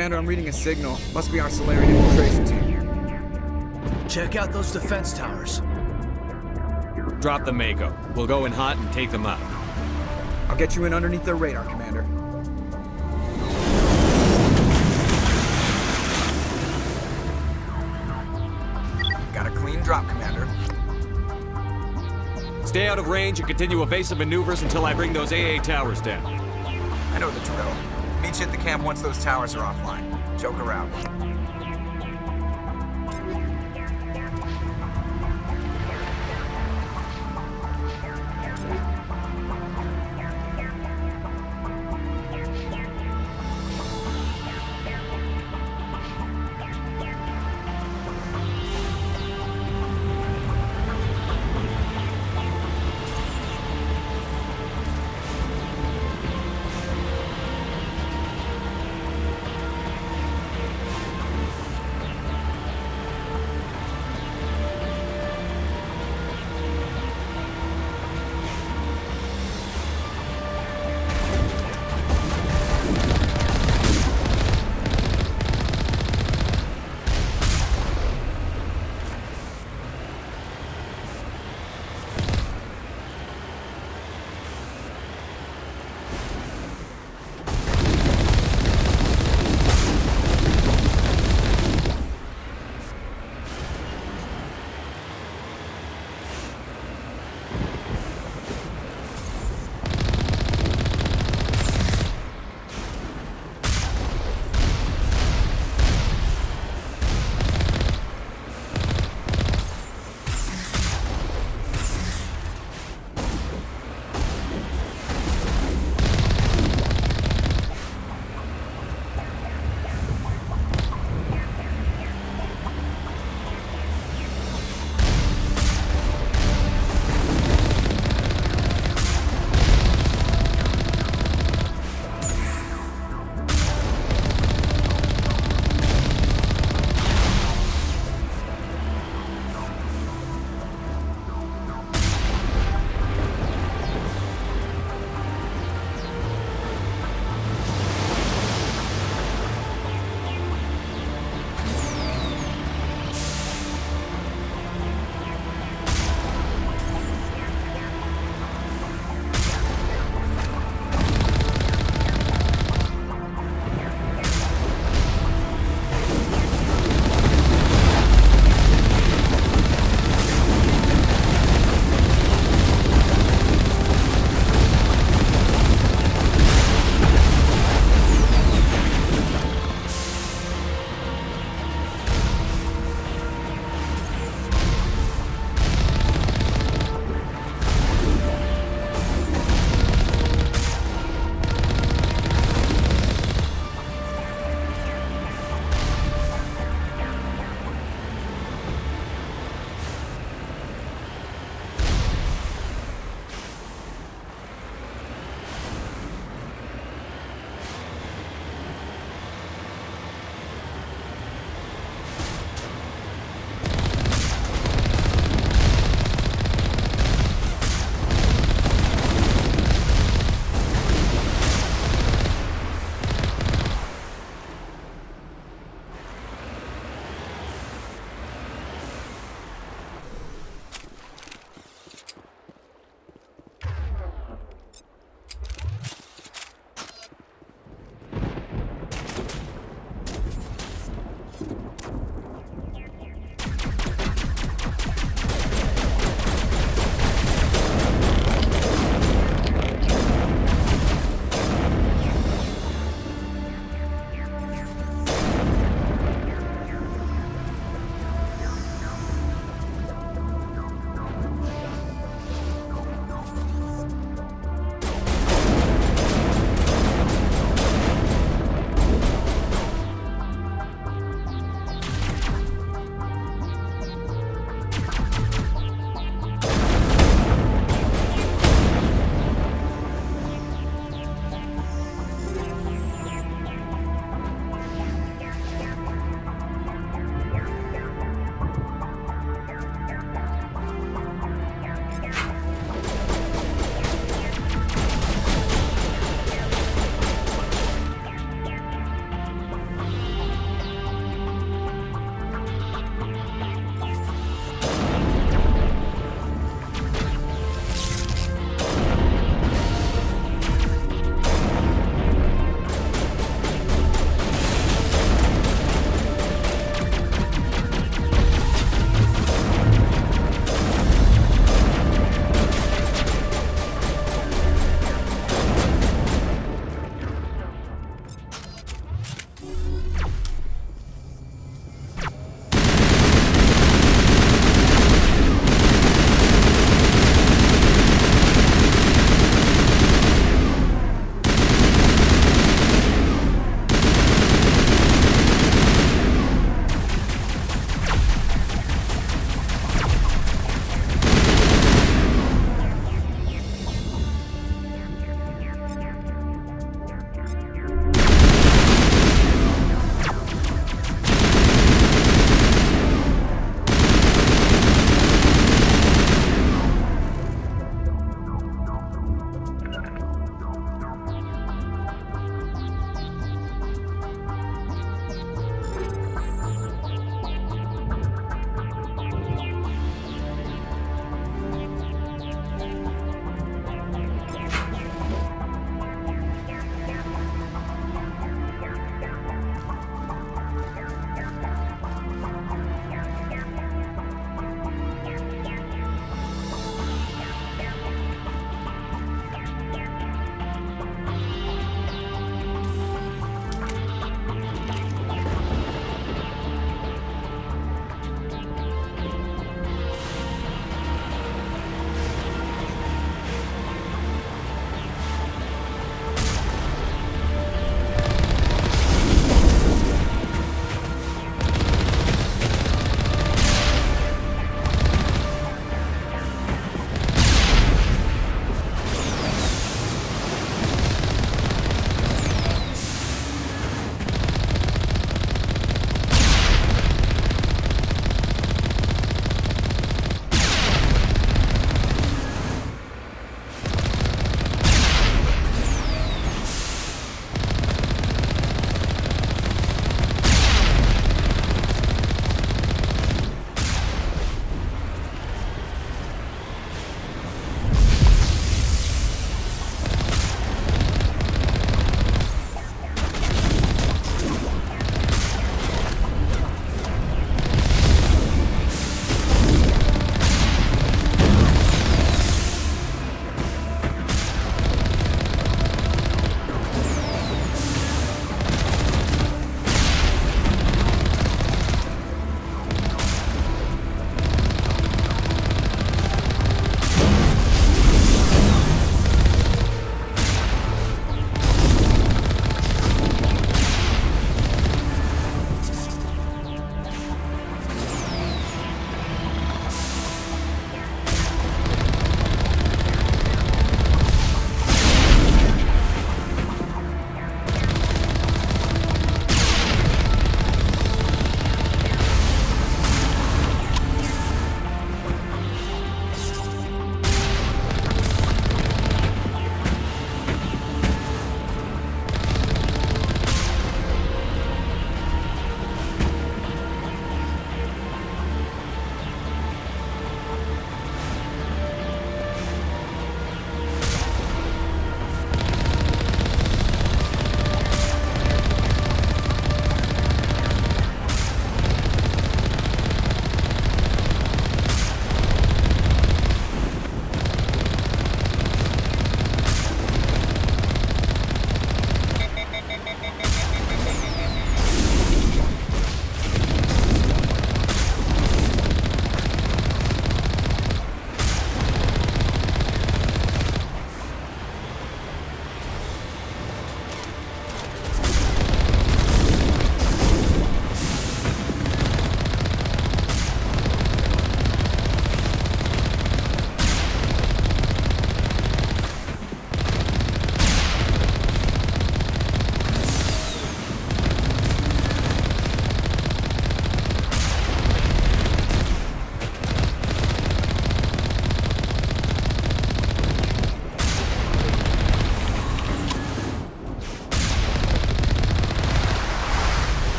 Commander, I'm reading a signal. Must be our Solarian infiltration team. Check out those defense towers. Drop the Mako. We'll go in hot and take them out. I'll get you in underneath their radar, Commander. Got a clean drop, Commander. Stay out of range and continue evasive maneuvers until I bring those AA towers down. I know the drill. Meet you at the camp once those towers are offline. Joke around.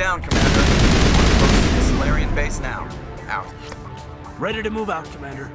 down, Commander. Close to the Solarian base now. Out. Ready to move out, Commander.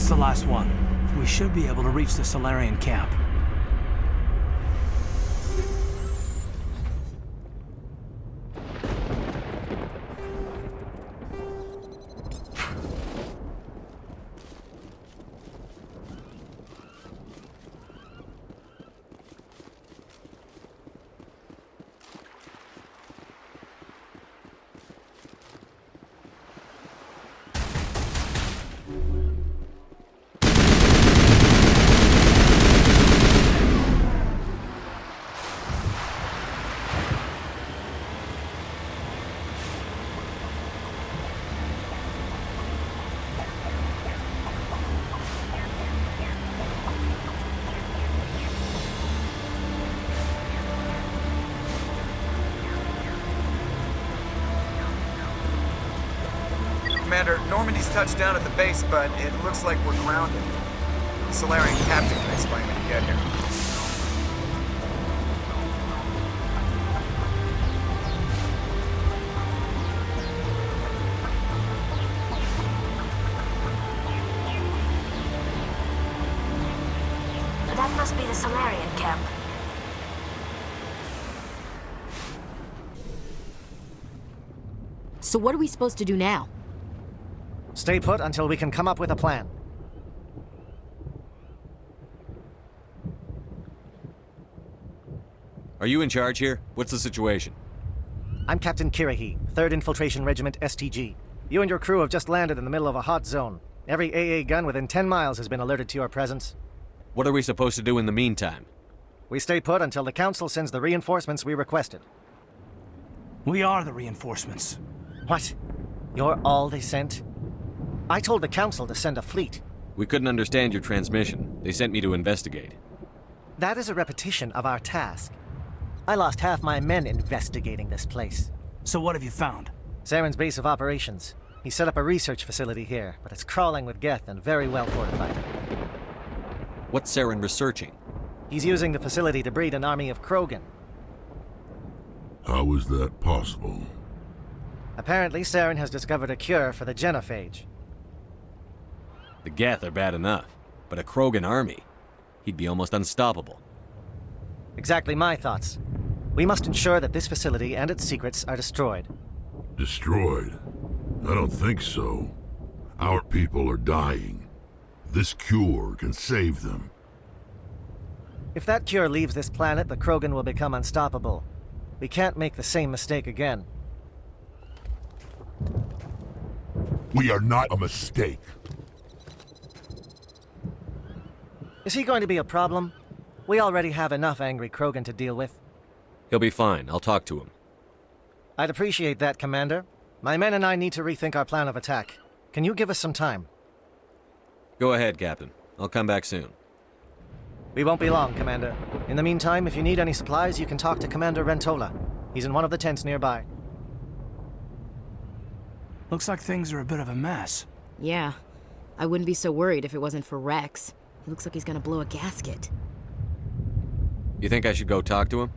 That's the last one. We should be able to reach the Solarian camp. Commander, Normandy's touched down at the base, but it looks like we're grounded. The Solarian captain can explain when you get here. That must be the Solarian camp. So what are we supposed to do now? Stay put until we can come up with a plan. Are you in charge here? What's the situation? I'm Captain Kirahi, 3rd Infiltration Regiment STG. You and your crew have just landed in the middle of a hot zone. Every AA gun within 10 miles has been alerted to your presence. What are we supposed to do in the meantime? We stay put until the Council sends the reinforcements we requested. We are the reinforcements. What? You're all they sent? I told the Council to send a fleet. We couldn't understand your transmission. They sent me to investigate. That is a repetition of our task. I lost half my men investigating this place. So what have you found? Saren's base of operations. He set up a research facility here, but it's crawling with Geth and very well fortified. What's Saren researching? He's using the facility to breed an army of Krogan. How is that possible? Apparently, Saren has discovered a cure for the genophage. The Geth are bad enough, but a Krogan army? He'd be almost unstoppable. Exactly my thoughts. We must ensure that this facility and its secrets are destroyed. Destroyed? I don't think so. Our people are dying. This cure can save them. If that cure leaves this planet, the Krogan will become unstoppable. We can't make the same mistake again. We are not a mistake. Is he going to be a problem? We already have enough angry Krogan to deal with. He'll be fine. I'll talk to him. I'd appreciate that, Commander. My men and I need to rethink our plan of attack. Can you give us some time? Go ahead, Captain. I'll come back soon. We won't be long, Commander. In the meantime, if you need any supplies, you can talk to Commander Rentola. He's in one of the tents nearby. Looks like things are a bit of a mess. Yeah. I wouldn't be so worried if it wasn't for Rex. He looks like he's gonna blow a gasket. You think I should go talk to him?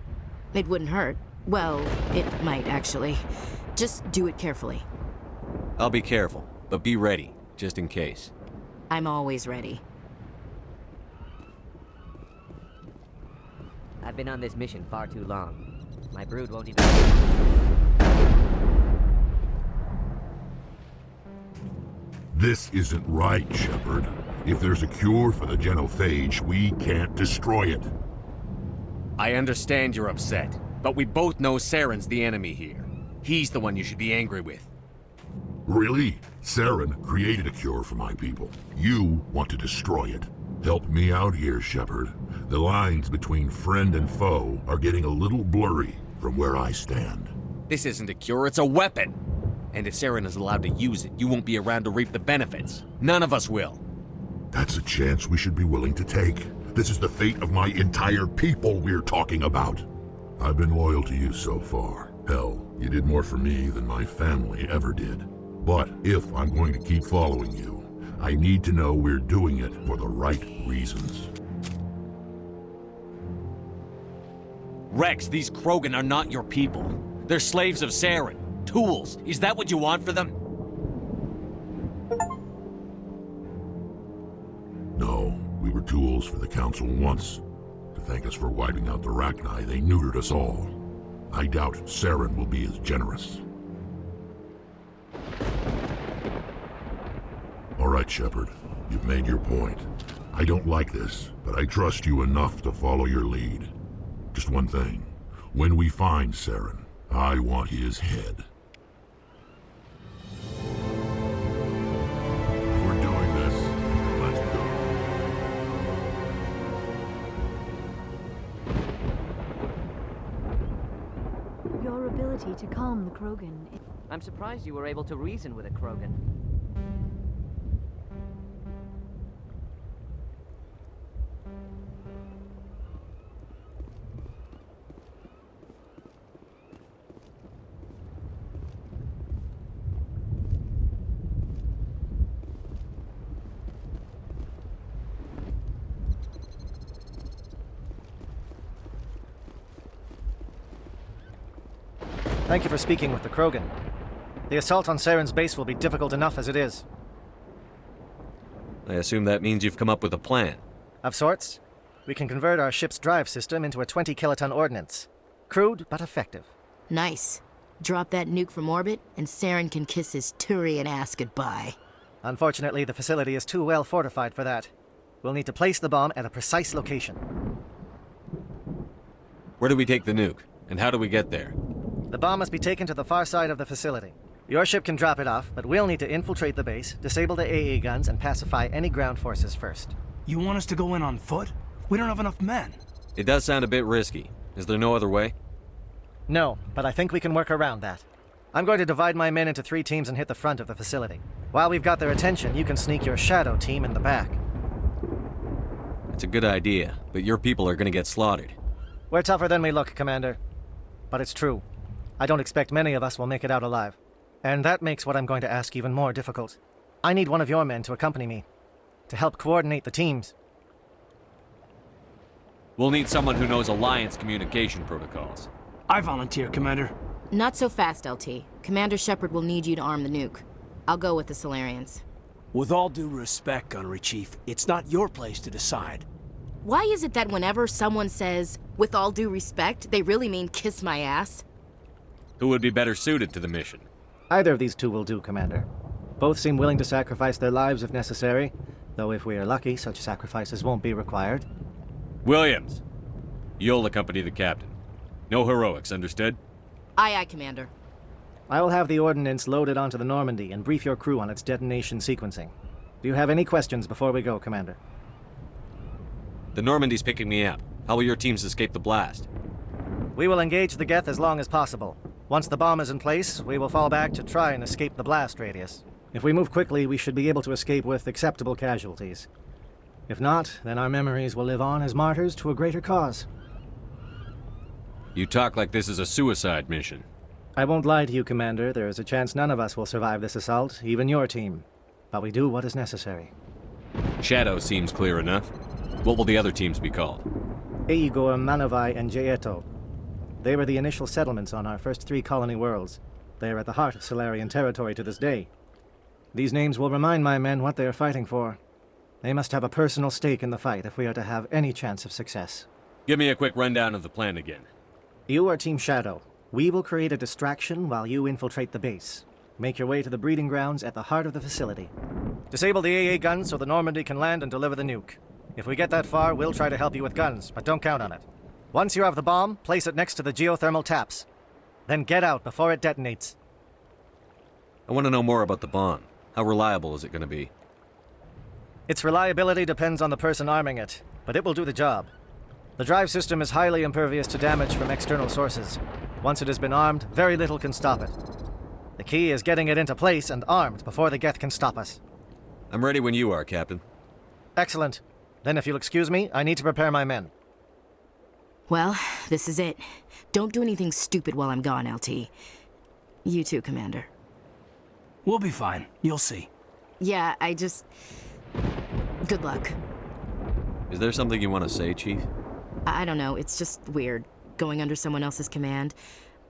It wouldn't hurt. Well, it might actually. Just do it carefully. I'll be careful, but be ready, just in case. I'm always ready. I've been on this mission far too long. My brood won't even... This isn't right, Sheppard. If there's a cure for the genophage, we can't destroy it. I understand you're upset, but we both know Saren's the enemy here. He's the one you should be angry with. Really? Saren created a cure for my people. You want to destroy it. Help me out here, Sheppard. The lines between friend and foe are getting a little blurry from where I stand. This isn't a cure, it's a weapon! And if Saren is allowed to use it, you won't be around to reap the benefits. None of us will. That's a chance we should be willing to take. This is the fate of my entire people we're talking about. I've been loyal to you so far. Hell, you did more for me than my family ever did. But if I'm going to keep following you, I need to know we're doing it for the right reasons. Rex, these Krogan are not your people. They're slaves of Saren. Tools. Is that what you want for them? No, we were tools for the Council once. To thank us for wiping out the Rachni, they neutered us all. I doubt Saren will be as generous. All right, Sheppard. You've made your point. I don't like this, but I trust you enough to follow your lead. Just one thing. When we find Saren, I want his head. If we're doing this, let's go. Your ability to calm the Krogan. I'm surprised you were able to reason with a Krogan. Thank you for speaking with the Krogan. The assault on Saren's base will be difficult enough as it is. I assume that means you've come up with a plan. Of sorts. We can convert our ship's drive system into a 20-kiloton ordnance. Crude, but effective. Nice. Drop that nuke from orbit, and Saren can kiss his Turian ass goodbye. Unfortunately, the facility is too well fortified for that. We'll need to place the bomb at a precise location. Where do we take the nuke? And how do we get there? The bomb must be taken to the far side of the facility. Your ship can drop it off, but we'll need to infiltrate the base, disable the AA guns, and pacify any ground forces first. You want us to go in on foot? We don't have enough men. It does sound a bit risky. Is there no other way? No, but I think we can work around that. I'm going to divide my men into 3 teams and hit the front of the facility. While we've got their attention, you can sneak your shadow team in the back. It's a good idea, but your people are gonna get slaughtered. We're tougher than we look, Commander. But it's true. I don't expect many of us will make it out alive. And that makes what I'm going to ask even more difficult. I need one of your men to accompany me, to help coordinate the teams. We'll need someone who knows Alliance communication protocols. I volunteer, Commander. Not so fast, LT. Commander Sheppard will need you to arm the nuke. I'll go with the Solarians. With all due respect, Gunnery Chief, it's not your place to decide. Why is it that whenever someone says, with all due respect, they really mean kiss my ass? Who would be better suited to the mission? Either of these two will do, Commander. Both seem willing to sacrifice their lives if necessary, though if we are lucky, such sacrifices won't be required. Williams, you'll accompany the captain. No heroics, understood? Aye, aye, Commander. I will have the ordnance loaded onto the Normandy and brief your crew on its detonation sequencing. Do you have any questions before we go, Commander? The Normandy's picking me up. How will your teams escape the blast? We will engage the Geth as long as possible. Once the bomb is in place, we will fall back to try and escape the blast radius. If we move quickly, we should be able to escape with acceptable casualties. If not, then our memories will live on as martyrs to a greater cause. You talk like this is a suicide mission. I won't lie to you, Commander. There is a chance none of us will survive this assault, even your team. But we do what is necessary. Shadow seems clear enough. What will the other teams be called? Igor, Manovai, and Jaeto. They were the initial settlements on our first 3 colony worlds. They are at the heart of Solarian territory to this day. These names will remind my men what they are fighting for. They must have a personal stake in the fight if we are to have any chance of success. Give me a quick rundown of the plan again. You are Team Shadow. We will create a distraction while you infiltrate the base. Make your way to the breeding grounds at the heart of the facility. Disable the AA guns so the Normandy can land and deliver the nuke. If we get that far, we'll try to help you with guns, but don't count on it. Once you have the bomb, place it next to the geothermal taps. Then get out before it detonates. I want to know more about the bomb. How reliable is it going to be? Its reliability depends on the person arming it, but it will do the job. The drive system is highly impervious to damage from external sources. Once it has been armed, very little can stop it. The key is getting it into place and armed before the Geth can stop us. I'm ready when you are, Captain. Excellent. Then if you'll excuse me, I need to prepare my men. Well, this is it. Don't do anything stupid while I'm gone, LT. You too, Commander. We'll be fine. You'll see. Yeah, Good luck. Is there something you want to say, Chief? I don't know, it's just weird, going under someone else's command.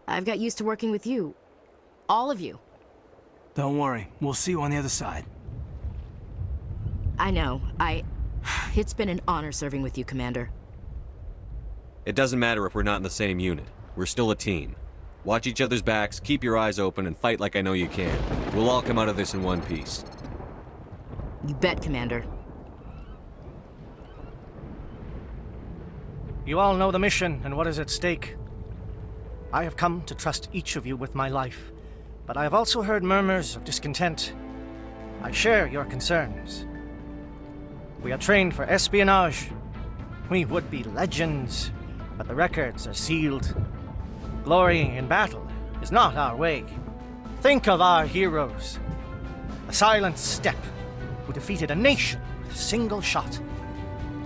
I've got used to working with you. All of you. Don't worry. We'll see you on the other side. I know. It's been an honor serving with you, Commander. It doesn't matter if we're not in the same unit. We're still a team. Watch each other's backs, keep your eyes open, and fight like I know you can. We'll all come out of this in one piece. You bet, Commander. You all know the mission and what is at stake. I have come to trust each of you with my life, but I have also heard murmurs of discontent. I share your concerns. We are trained for espionage. We would be legends, but the records are sealed. Glory in battle is not our way. Think of our heroes. The silent step who defeated a nation with a single shot.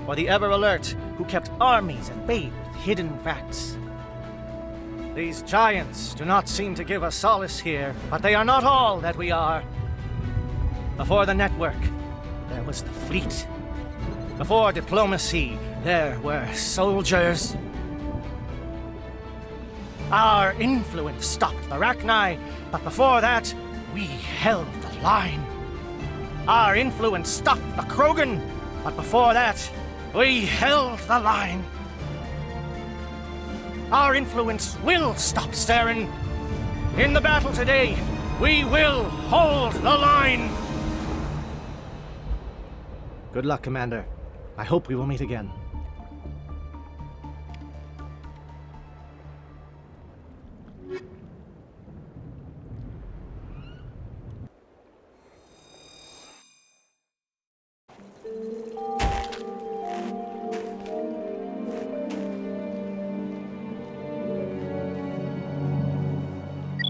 Or the ever-alert who kept armies at bay with hidden facts. These giants do not seem to give us solace here, but they are not all that we are. Before the network, there was the fleet. Before diplomacy, there were soldiers. Our influence stopped the Rachni, but before that, we held the line. Our influence stopped the Krogan, but before that, we held the line. Our influence will stop Saren. In the battle today, we will hold the line. Good luck, Commander. I hope we will meet again.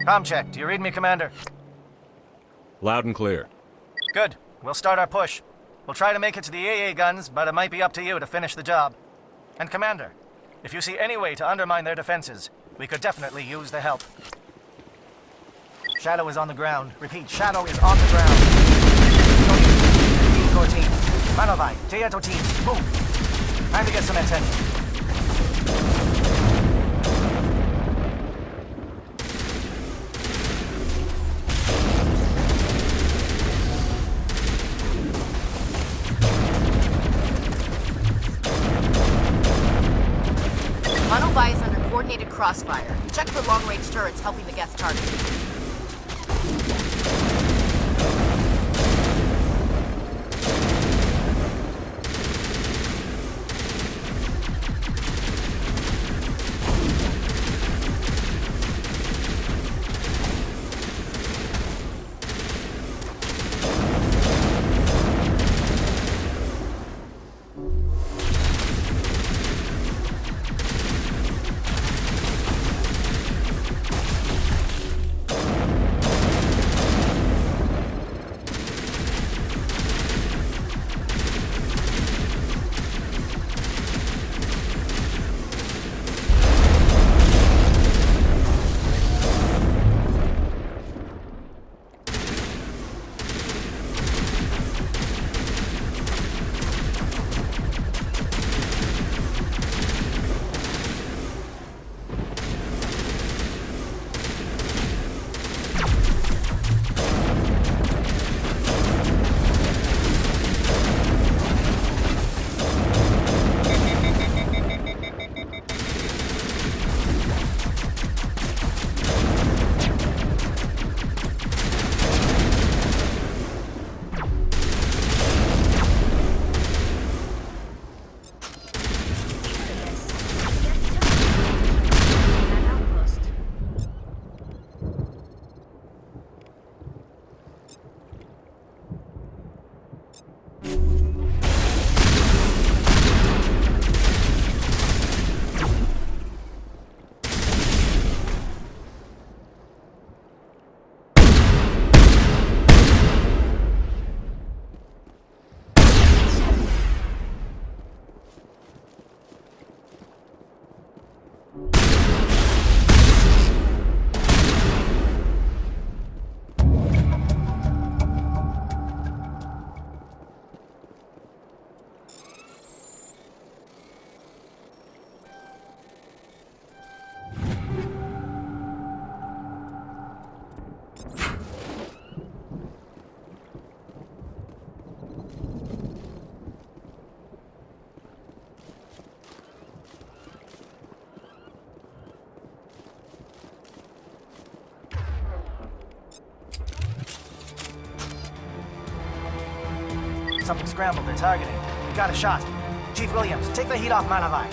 Comm check. Do you read me, Commander? Loud and clear. Good. We'll start our push. We'll try to make it to the AA guns, but it might be up to you to finish the job. And Commander, if you see any way to undermine their defenses, we could definitely use the help. Shadow is on the ground. Repeat, Shadow is on the ground. Igor team. Manovai, Jaeto team, move. Time to get some attention. Auto-buy is under coordinated crossfire. Check for long-range turrets helping the guest target. Something scrambled. They're targeting. We got a shot. Chief Williams, take the heat off Manavai.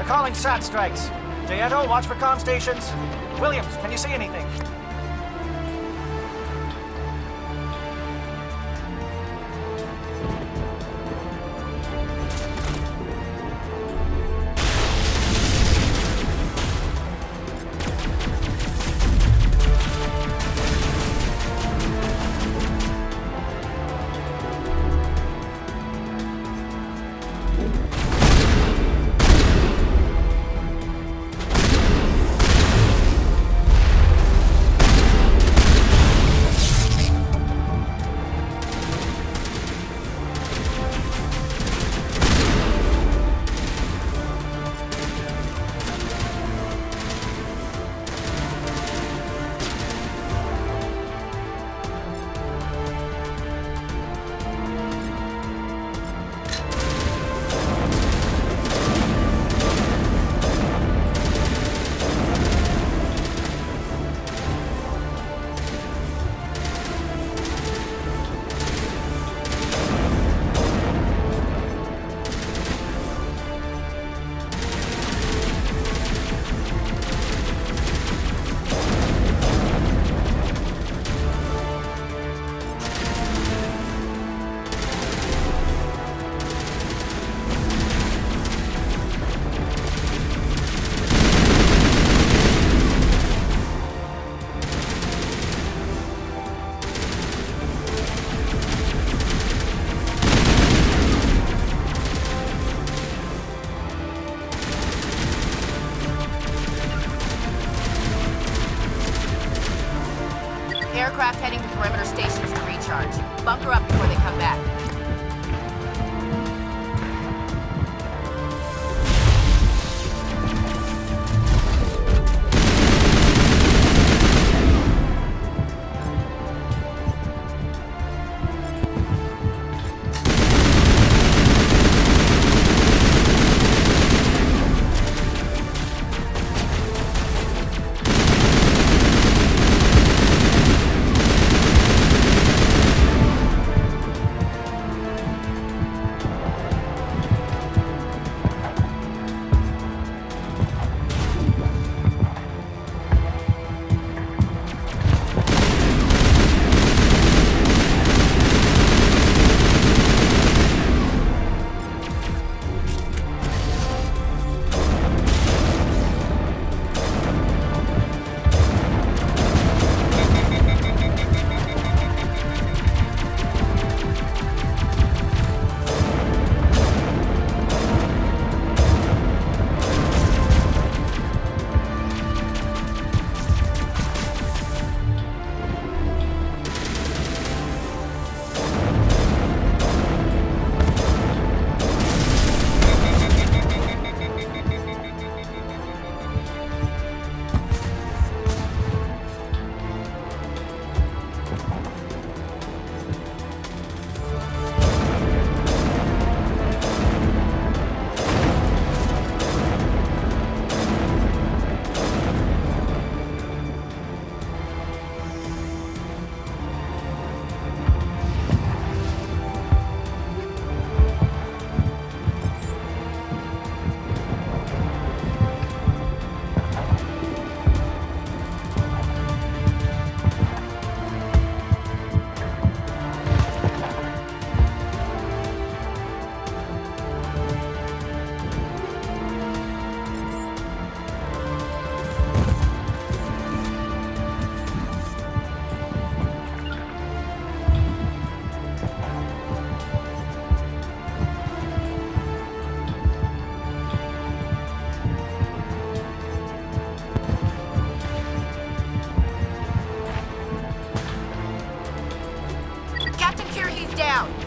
Calling SAT strikes. Dieto, watch for comm stations. Williams, can you see anything? Aircraft heading to perimeter stations to recharge. Bunker up before they come back.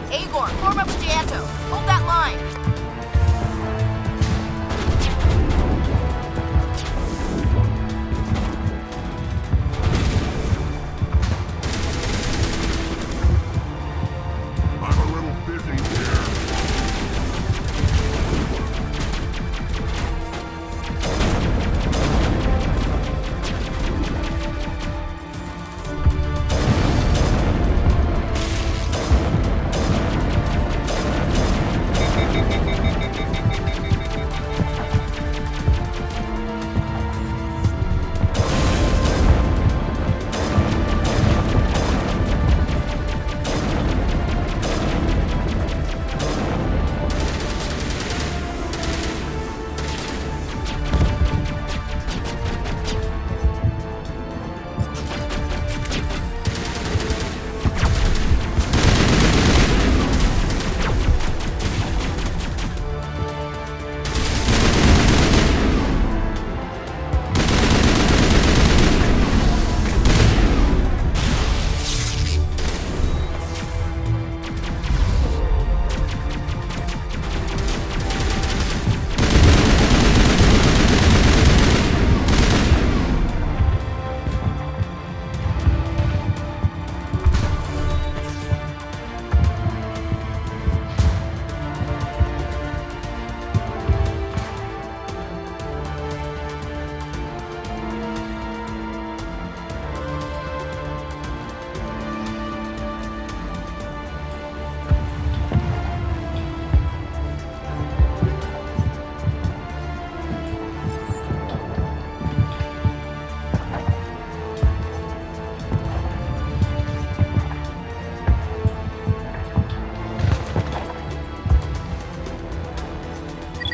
Agor, form up with Gianto. Hold that line. I'm a little busy here.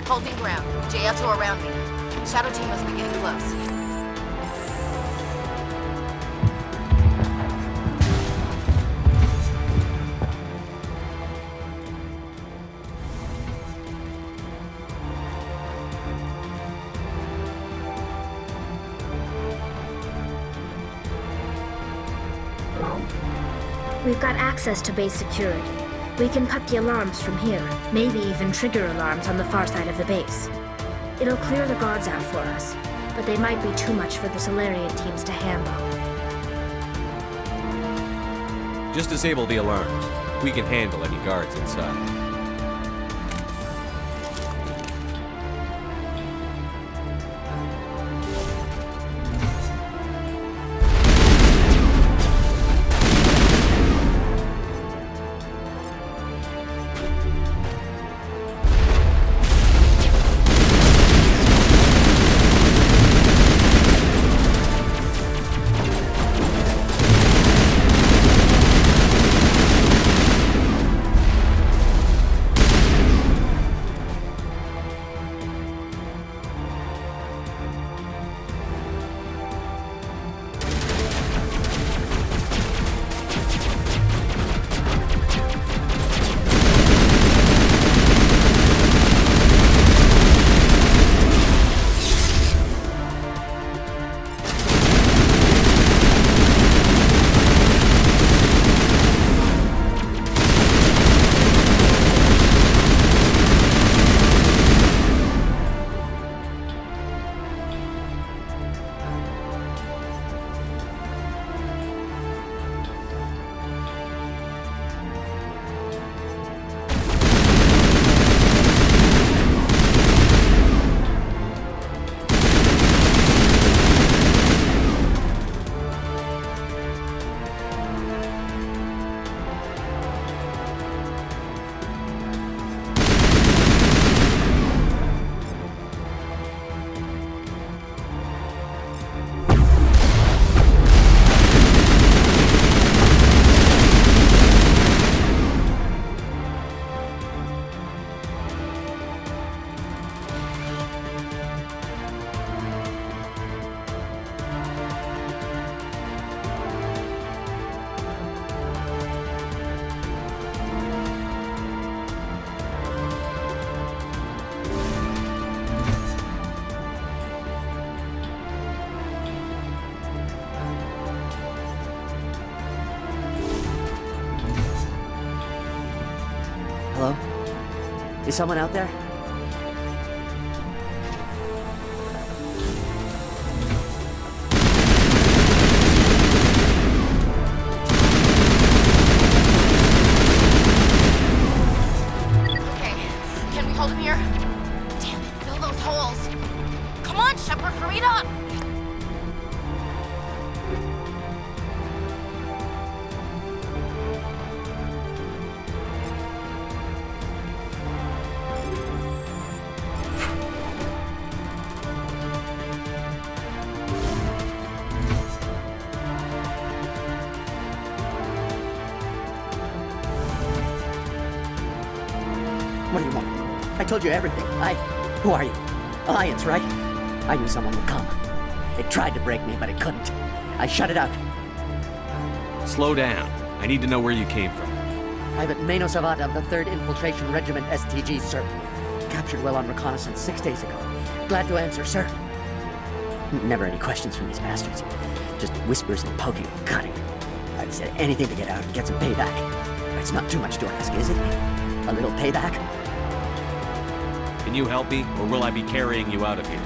Holding ground. JL2 around me. Shadow team must be getting close. We've got access to base security. We can cut the alarms from here, maybe even trigger alarms on the far side of the base. It'll clear the guards out for us, but they might be too much for the Solarian teams to handle. Just disable the alarms. We can handle any guards inside. Hello? Is someone out there? Okay, can we hold him here? Damn it, fill those holes. Come on, Sheppard, hurry it up! What do you want? I told you everything. Who are you? Alliance, right? I knew someone would come. It tried to break me, but it couldn't. I shut it out. Slow down. I need to know where you came from. Private Mano Savat of the 3rd Infiltration Regiment STG, sir. Captured while on reconnaissance 6 days ago. Glad to answer, sir. Never any questions from these bastards. Just whispers and poking and cutting. I'd said anything to get out and get some payback. It's not too much to ask, is it? A little payback? Can you help me, or will I be carrying you out of here?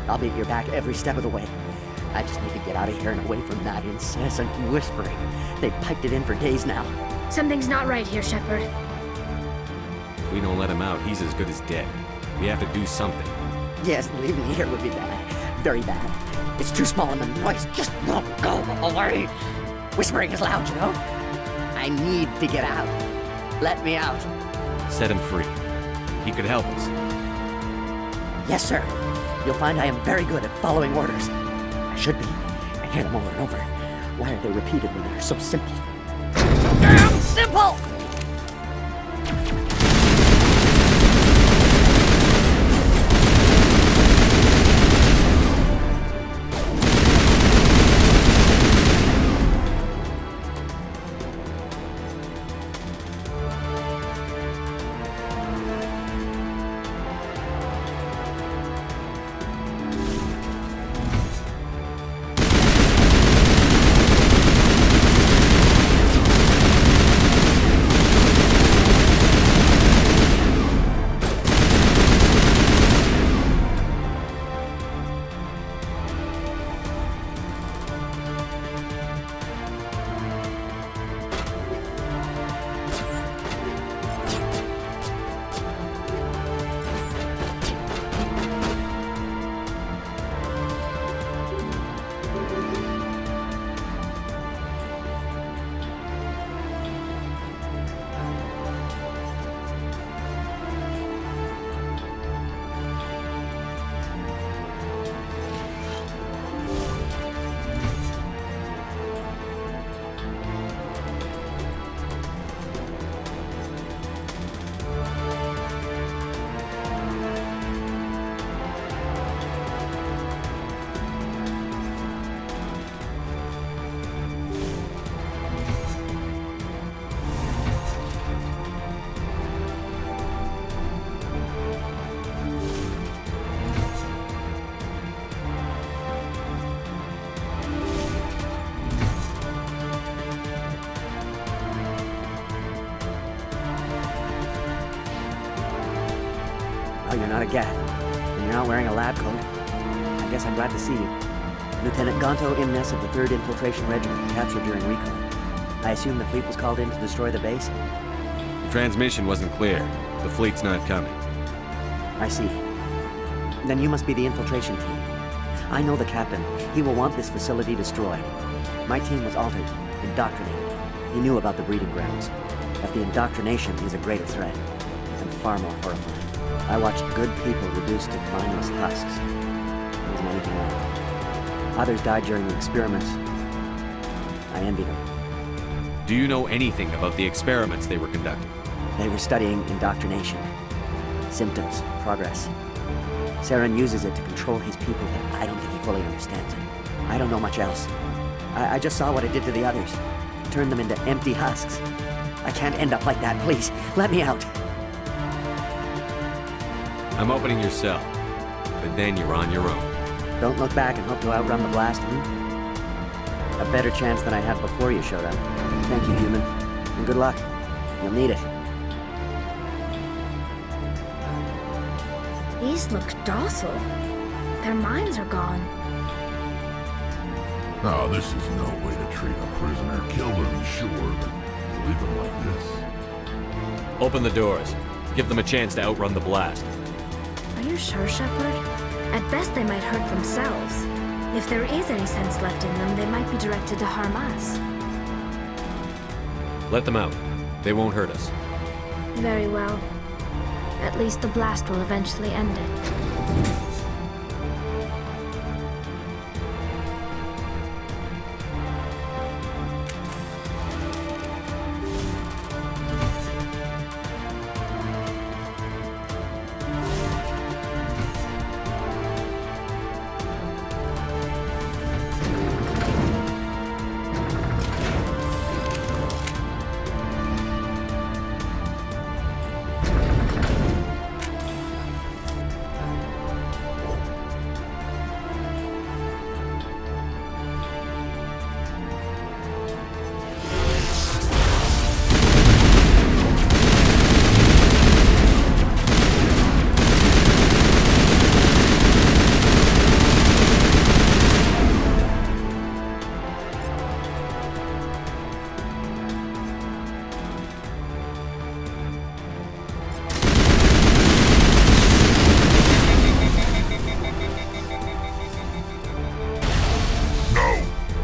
I'll be at your back every step of the way. I just need to get out of here and away from that incessant whispering. They've piped it in for days now. Something's not right here, Sheppard. If we don't let him out, he's as good as dead. We have to do something. Yes, leaving me here would be bad. Very bad. It's too small and the noise just won't go away. Whispering is loud, you know? I need to get out. Let me out. Set him free. He could help us. Yes, sir. You'll find I am very good at following orders. I should be. I hear them over and over. Why are they repeated when they're so simple? Damn simple! Oh, you're not a Gath. And you're not wearing a lab coat. I guess I'm glad to see you. Lieutenant Gonto Imnes of the 3rd Infiltration Regiment, captured during recon. I assume the fleet was called in to destroy the base? The transmission wasn't clear. The fleet's not coming. I see. Then you must be the infiltration team. I know the captain. He will want this facility destroyed. My team was altered, indoctrinated. He knew about the breeding grounds. But the indoctrination is a greater threat, and far more horrifying. I watched good people reduced to mindless husks. There wasn't anything wrong. Others died during the experiments. I envy them. Do you know anything about the experiments they were conducting? They were studying indoctrination. Symptoms, progress. Saren uses it to control his people, but I don't think he fully understands it. I don't know much else. I just saw what it did to the others. Turned them into empty husks. I can't end up like that, please. Let me out. I'm opening your cell, but then you're on your own. Don't look back and hope to outrun the blast, A better chance than I had before you showed up. Thank you, human. And good luck. You'll need it. These look docile. Their minds are gone. Oh, this is no way to treat a prisoner. Kill them, sure, but leave them like this. Open the doors. Give them a chance to outrun the blast. Are you sure, Sheppard? At best, they might hurt themselves. If there is any sense left in them, they might be directed to harm us. Let them out. They won't hurt us. Very well. At least the blast will eventually end it.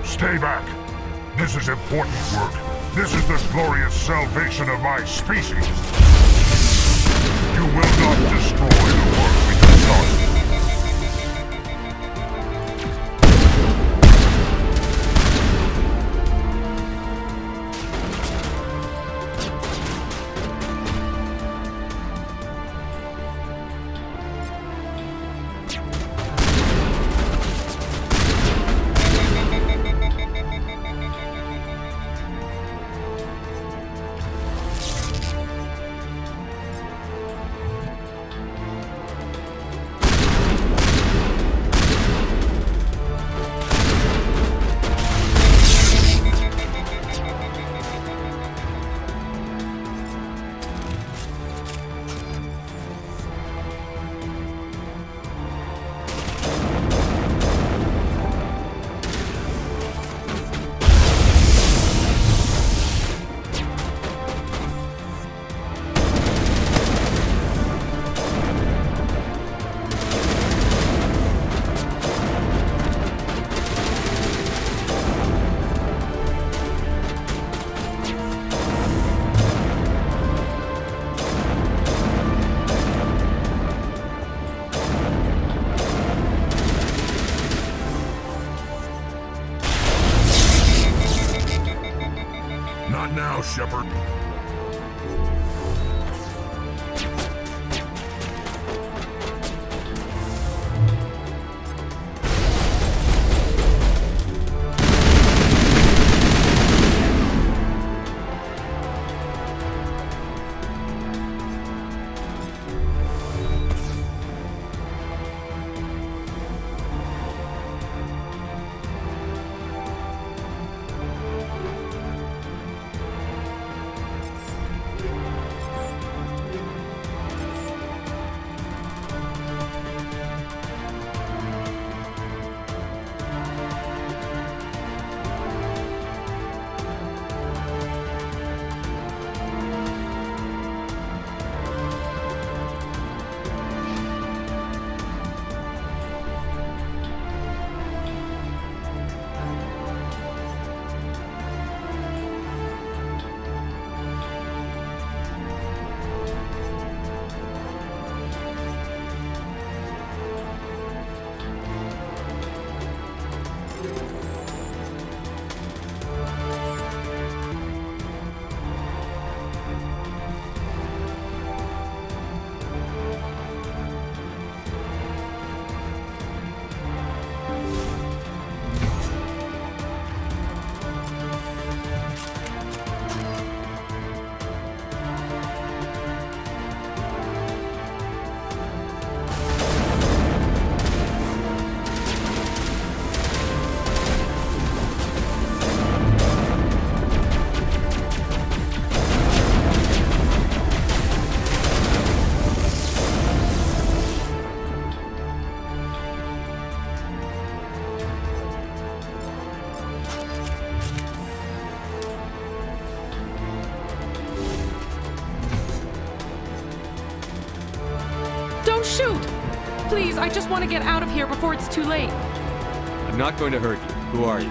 Stay back. This is important work. This is the glorious salvation of my species. You will not destroy the work we have started. Not now, Sheppard. please, I just want to get out of here before it's too late. I'm not going to hurt you. Who are you?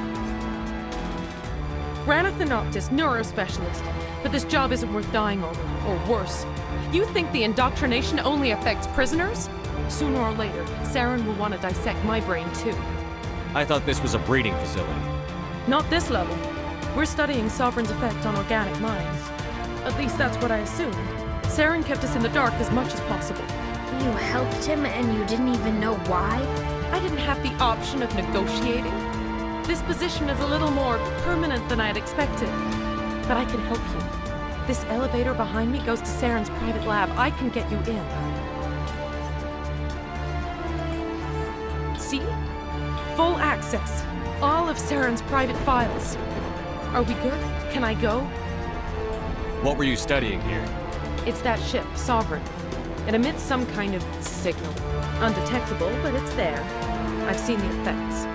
Ranathanoptis, neurospecialist. But this job isn't worth dying over, or worse. You think the indoctrination only affects prisoners? Sooner or later, Saren will want to dissect my brain too. I thought this was a breeding facility. Not this level. We're studying Sovereign's effect on organic minds. At least that's what I assumed. Saren kept us in the dark as much as possible. You helped him and you didn't even know why? I didn't have the option of negotiating. This position is a little more permanent than I had expected. But I can help you. This elevator behind me goes to Saren's private lab. I can get you in. See? Full access. All of Saren's private files. Are we good? Can I go? What were you studying here? It's that ship, Sovereign. It emits some kind of signal. Undetectable, but it's there. I've seen the effects.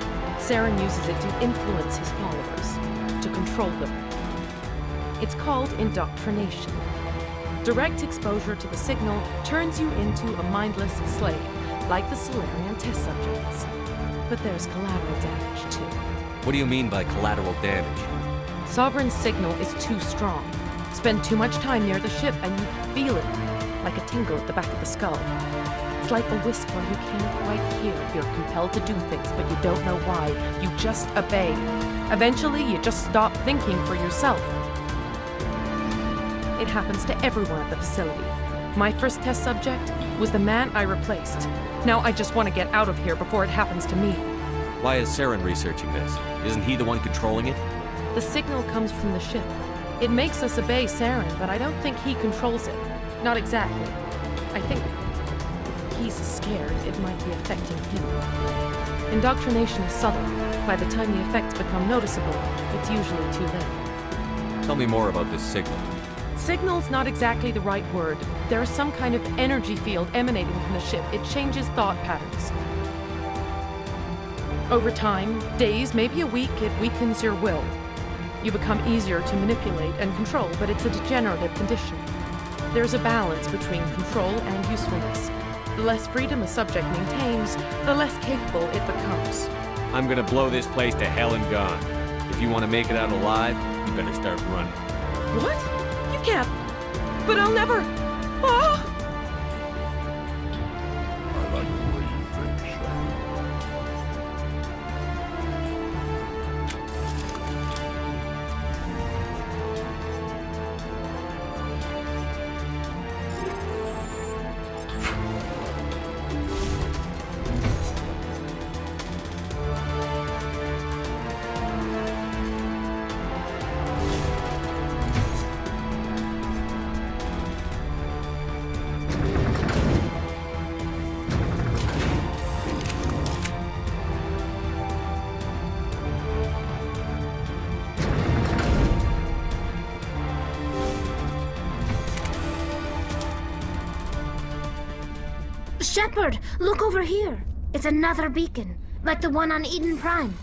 Saren uses it to influence his followers, to control them. It's called indoctrination. Direct exposure to the signal turns you into a mindless slave, like the Solarian test subjects. But there's collateral damage, too. What do you mean by collateral damage? Sovereign's signal is too strong. Spend too much time near the ship and you feel it, like a tingle at the back of the skull. It's like a whisper you can't quite hear. You're compelled to do things, but you don't know why. You just obey. Eventually, you just stop thinking for yourself. It happens to everyone at the facility. My first test subject was the man I replaced. Now I just want to get out of here before it happens to me. Why is Saren researching this? Isn't he the one controlling it? The signal comes from the ship. It makes us obey Saren, but I don't think he controls it. Not exactly. I think he's scared it might be affecting him. Indoctrination is subtle. By the time the effects become noticeable, it's usually too late. Tell me more about this signal. Signal's not exactly the right word. There is some kind of energy field emanating from the ship. It changes thought patterns. Over time, days, maybe a week, it weakens your will. You become easier to manipulate and control, but it's a degenerative condition. There's a balance between control and usefulness. The less freedom a subject maintains, the less capable it becomes. I'm gonna blow this place to hell and gone. If you want to make it out alive, you better start running. What? You can't. But I'll never. Ah! I like the way you think, Sheppard. Sheppard, look over here. It's another beacon, like the one on Eden Prime.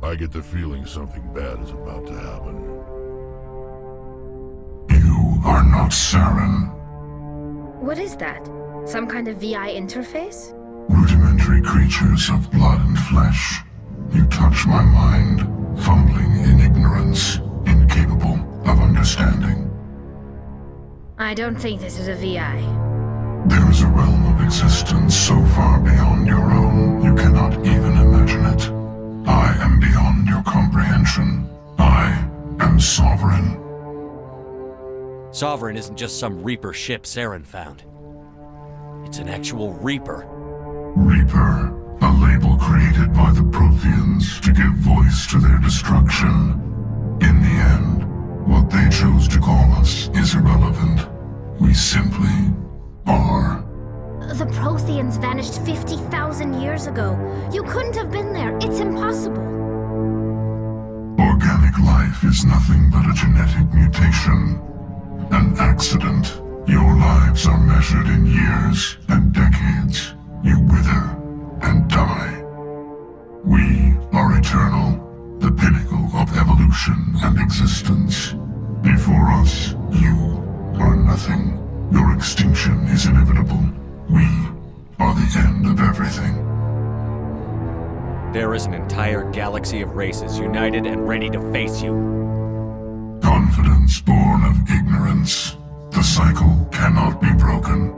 I get the feeling something bad is about to happen. You are not Saren. What is that? Some kind of VI interface? Rudimentary creatures of blood and flesh. You touch my mind, fumbling in ignorance, incapable of understanding. I don't think this is a VI. There is a realm of existence so far beyond your own, you cannot even imagine it. I am beyond your comprehension. I am Sovereign. Sovereign isn't just some Reaper ship Saren found. It's an actual Reaper. Reaper, a label created by the Protheans to give voice to their destruction. In the end, what they chose to call us is irrelevant. We simply are. The Protheans vanished 50,000 years ago. You couldn't have been there. It's impossible. Organic life is nothing but a genetic mutation. An accident. Your lives are measured in years and decades. You wither and die. We are eternal, the pinnacle of evolution and existence. Before us, you are nothing. Your extinction is inevitable. We are the end of everything. There is an entire galaxy of races united and ready to face you. Confidence born of ignorance. The cycle cannot be broken.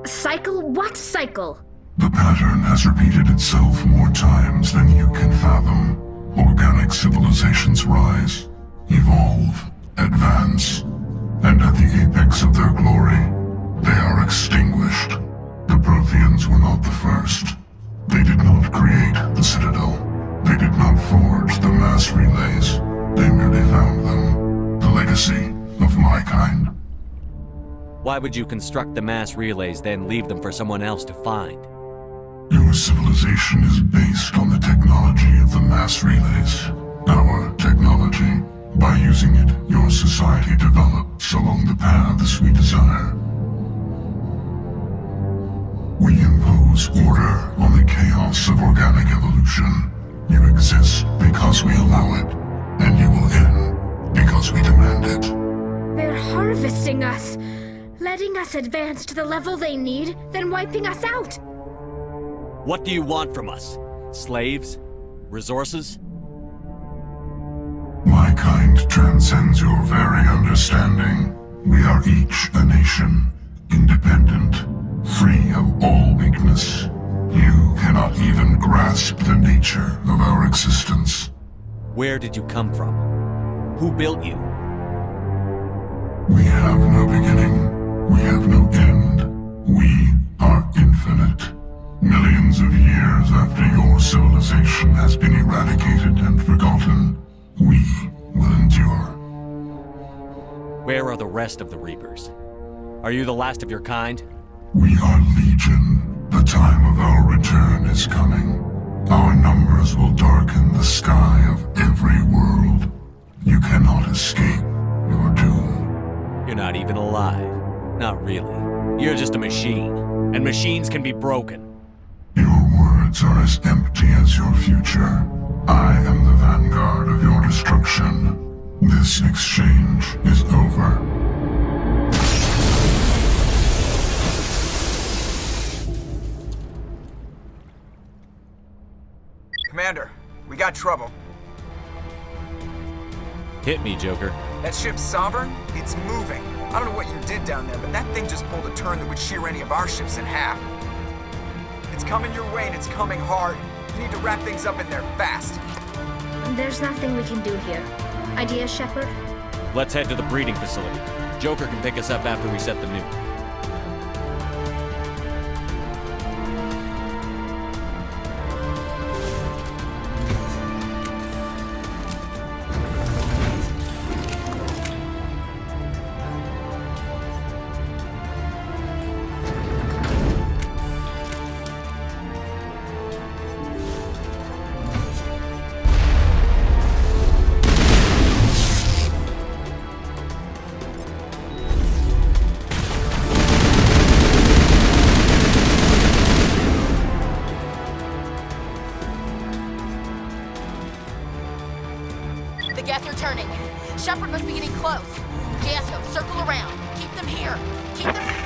Cycle? What cycle? The pattern has repeated itself more times than you can fathom. Organic civilizations rise, evolve, advance, and at the apex of their glory, they are extinguished. The Protheans were not the first. They did not create the Citadel. They did not forge the mass relays. They merely found them. The legacy of my kind. Why would you construct the mass relays, then leave them for someone else to find? Your civilization is based on the technology of the mass relays. Our technology. By using it, your society develops along the paths we desire. We impose order on the chaos of organic evolution. You exist because we allow it, and you will end because we demand it. They're harvesting us, letting us advance to the level they need, then wiping us out. What do you want from us? Slaves? Resources? My kind transcends your very understanding. We are each a nation, independent, free of all weakness. You cannot even grasp the nature of our existence. Where did you come from? Who built you? We have no beginning. We have no end. We are infinite. Millions of years after your civilization has been eradicated and forgotten, we will endure. Where are the rest of the Reapers? Are you the last of your kind? We are Legion. The time of our return is coming. Our numbers will darken the sky of every world. You cannot escape your doom. You're not even alive. Not really. You're just a machine. And machines can be broken. Your words are as empty as your future. I am the vanguard of your destruction. This exchange is over. Commander, we got trouble. Hit me, Joker. That ship's Sovereign? It's moving. I don't know what you did down there, but that thing just pulled a turn that would shear any of our ships in half. It's coming your way and it's coming hard. You need to wrap things up in there fast. There's nothing we can do here. Idea, Sheppard? Let's head to the breeding facility. Joker can pick us up after we set the nuke. The gas are turning. Sheppard must be getting close. Gato, circle around. Keep them here. Keep them...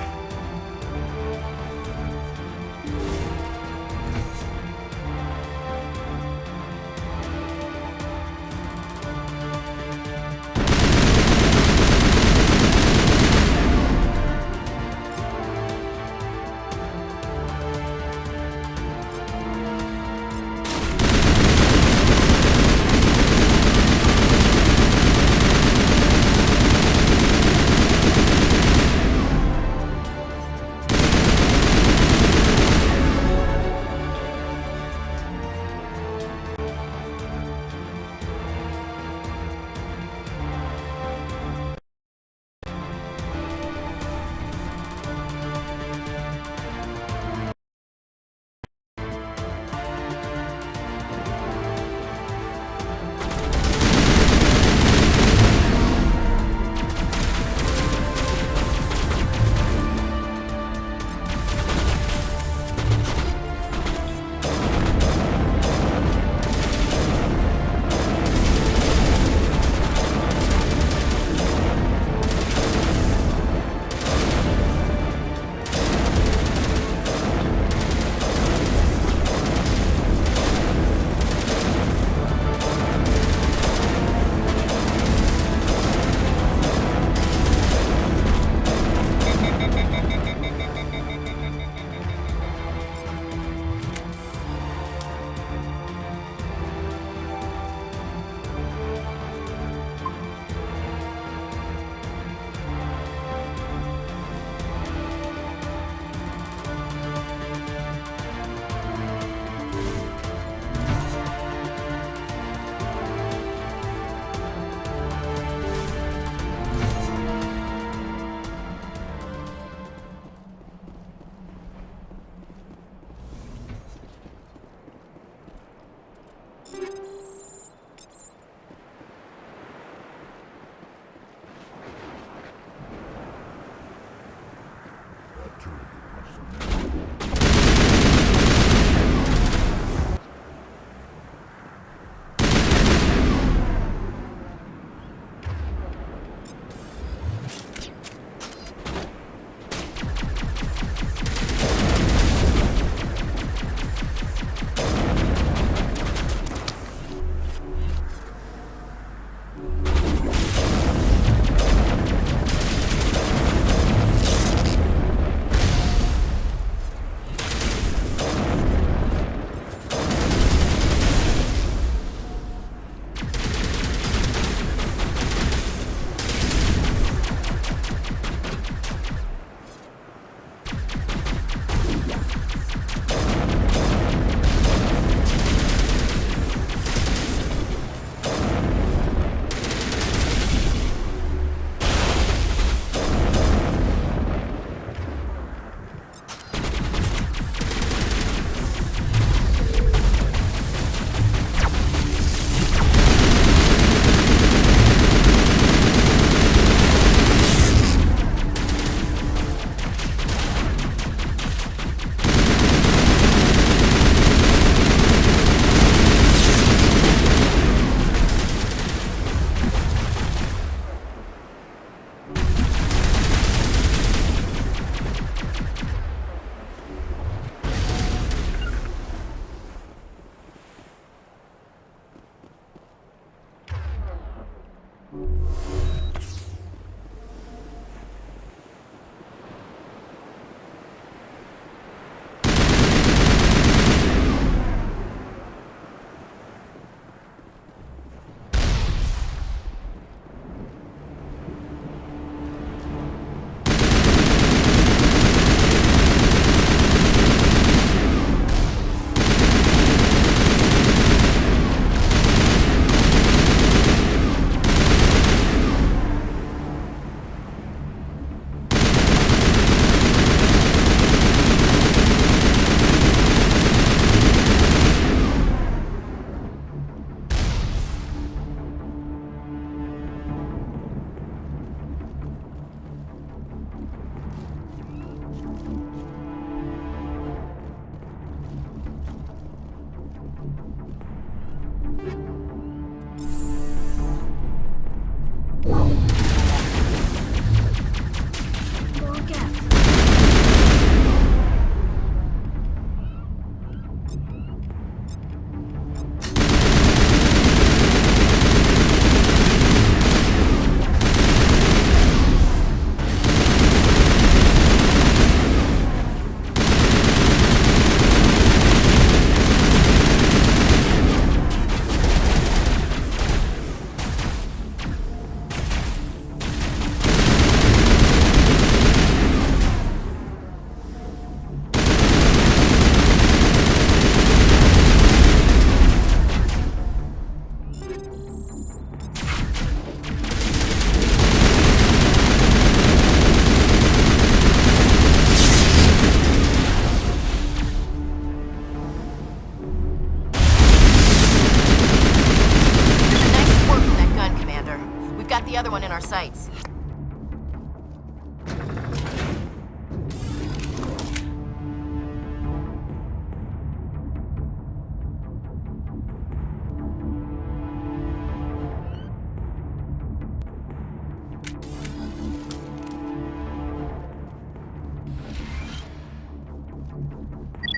have the other one in our sights.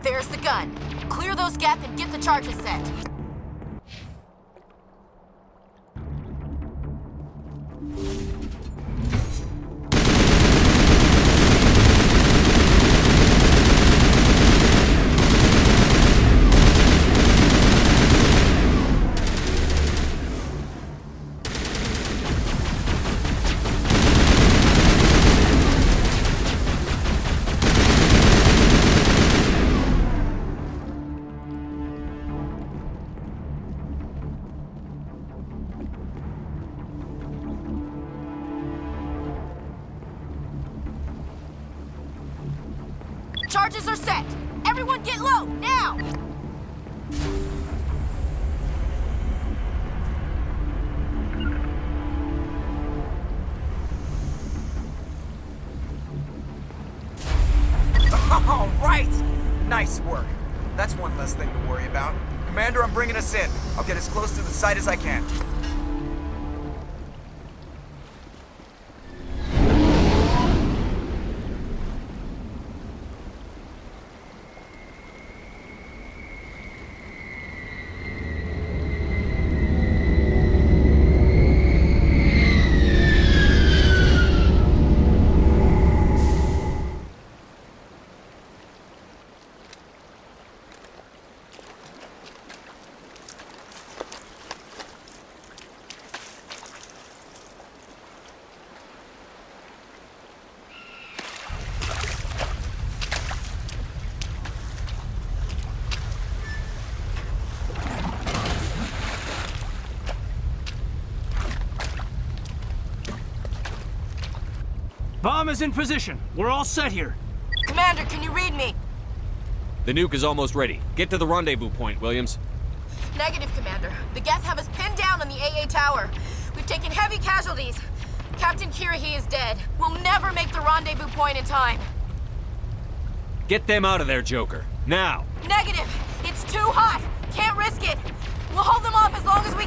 There's the gun. Clear those gaps and get the charges set. Charges are set! Everyone get low, now! All right! Nice work. That's one less thing to worry about. Commander, I'm bringing us in. I'll get as close to the site as I can. Bomb is in position. We're all set here. Commander, can you read me? The nuke is almost ready. Get to the rendezvous point, Williams. Negative, Commander. The Geth have us pinned down on the AA tower. We've taken heavy casualties. Captain Kirahi is dead. We'll never make the rendezvous point in time. Get them out of there, Joker. Now! Negative! It's too hot! Can't risk it! We'll hold them off as long as we...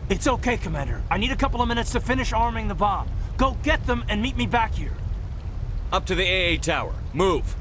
It's okay, Commander. I need a couple of minutes to finish arming the bomb. Go get them and meet me back here. Up to the AA tower. Move!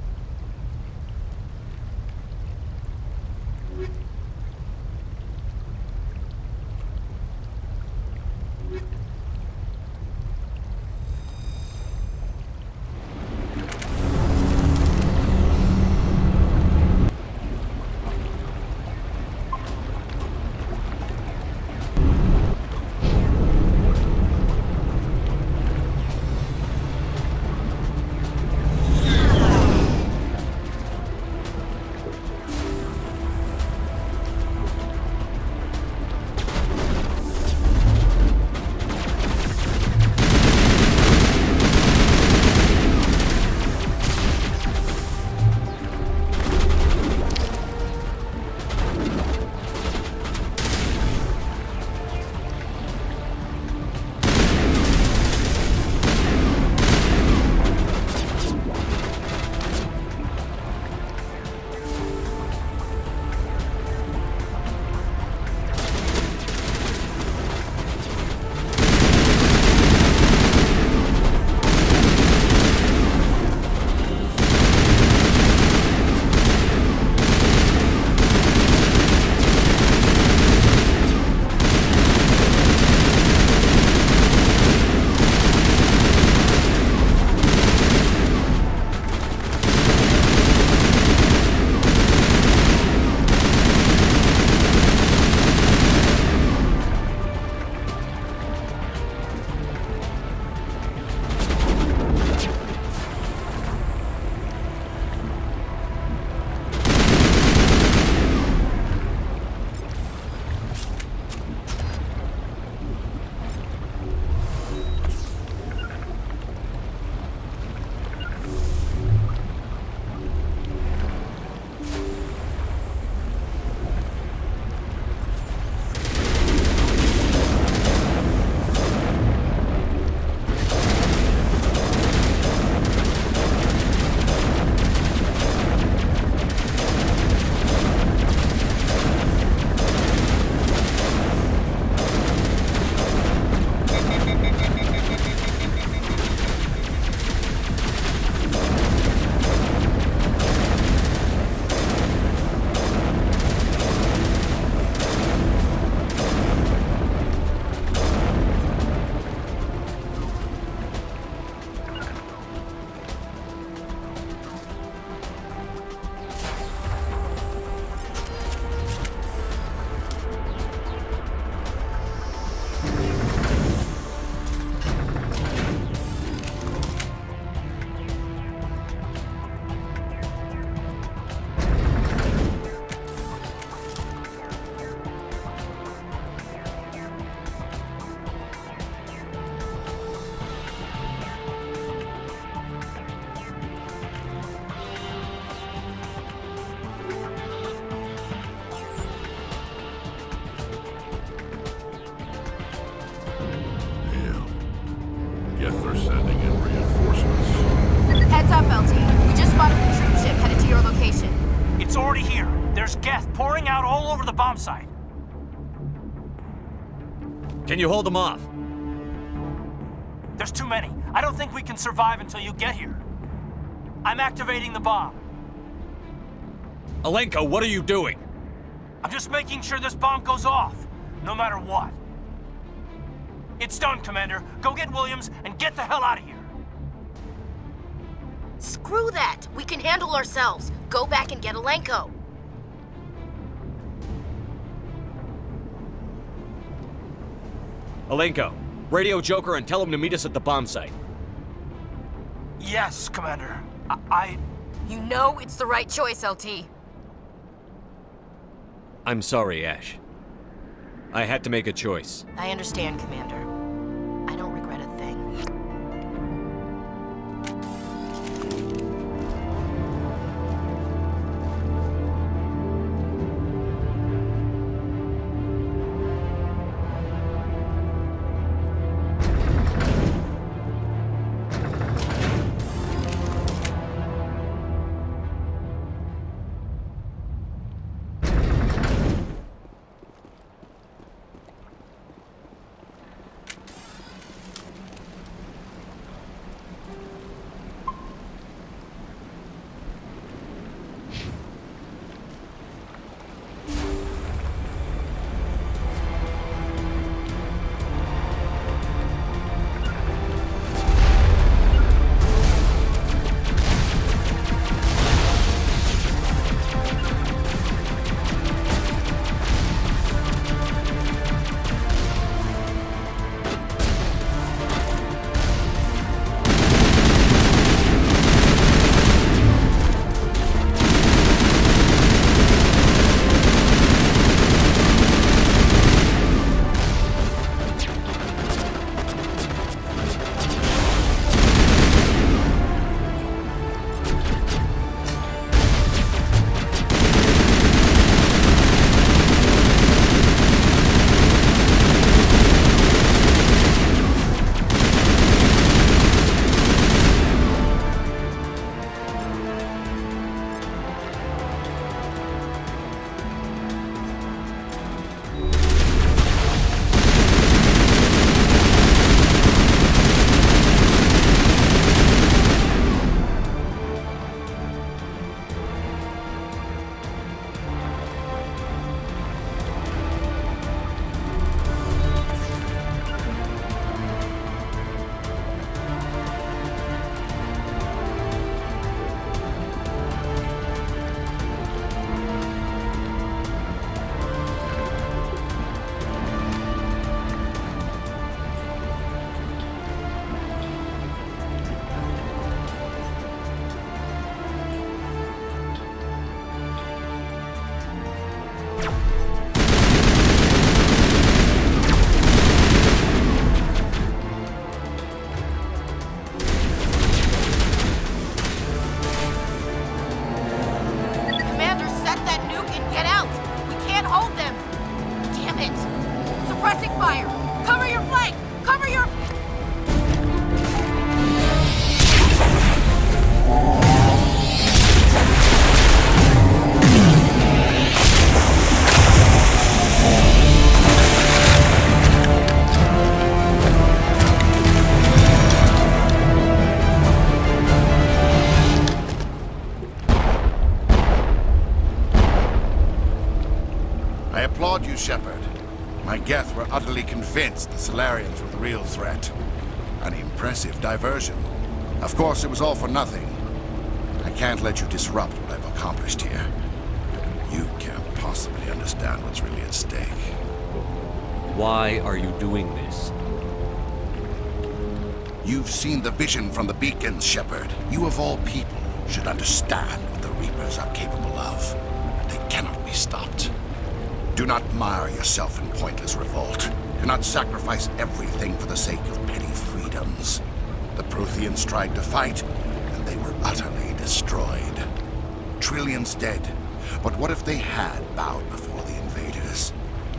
sending in reinforcements. Heads up, LT. We just spotted a troop ship headed to your location. It's already here. There's Geth pouring out all over the bomb site. Can you hold them off? There's too many. I don't think we can survive until you get here. I'm activating the bomb. Alenko, what are you doing? I'm just making sure this bomb goes off, no matter what. It's done, Commander. Go get Williams and get the hell out of here. Screw that! We can handle ourselves. Go back and get Alenko. Alenko, radio Joker and tell him to meet us at the bomb site. Yes, Commander. You know it's the right choice, LT. I'm sorry, Ash. I had to make a choice. I understand, Commander. I don't regret a thing. Sheppard. My Geth were utterly convinced the Solarians were the real threat. An impressive diversion. Of course, it was all for nothing. I can't let you disrupt what I've accomplished here. You can't possibly understand what's really at stake. Why are you doing this? You've seen the vision from the beacons, Sheppard. You of all people should understand what the Reapers are capable of. They cannot be stopped. Do not mire yourself in pointless revolt. Do not sacrifice everything for the sake of petty freedoms. The Protheans tried to fight, and they were utterly destroyed. Trillions dead. But what if they had bowed before the invaders?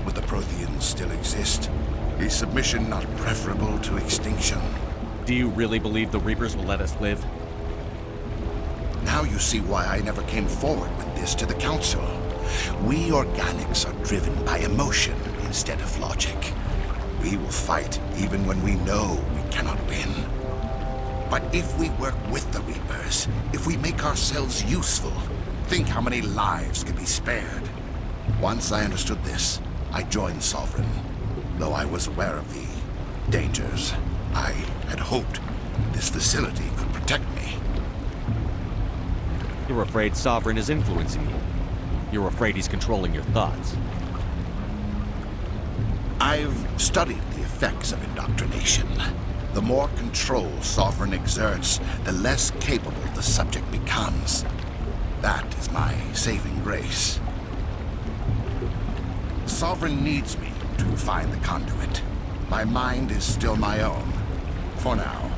Would the Protheans still exist? Is submission not preferable to extinction? Do you really believe the Reapers will let us live? Now you see why I never came forward with this to the Council. We organics are driven by emotion instead of logic. We will fight even when we know we cannot win. But if we work with the Reapers, if we make ourselves useful, think how many lives could be spared. Once I understood this, I joined Sovereign. Though I was aware of the dangers, I had hoped this facility could protect me. You're afraid Sovereign is influencing you. You're afraid he's controlling your thoughts. I've studied the effects of indoctrination. The more control Sovereign exerts, the less capable the subject becomes. That is my saving grace. Sovereign needs me to find the conduit. My mind is still my own, for now.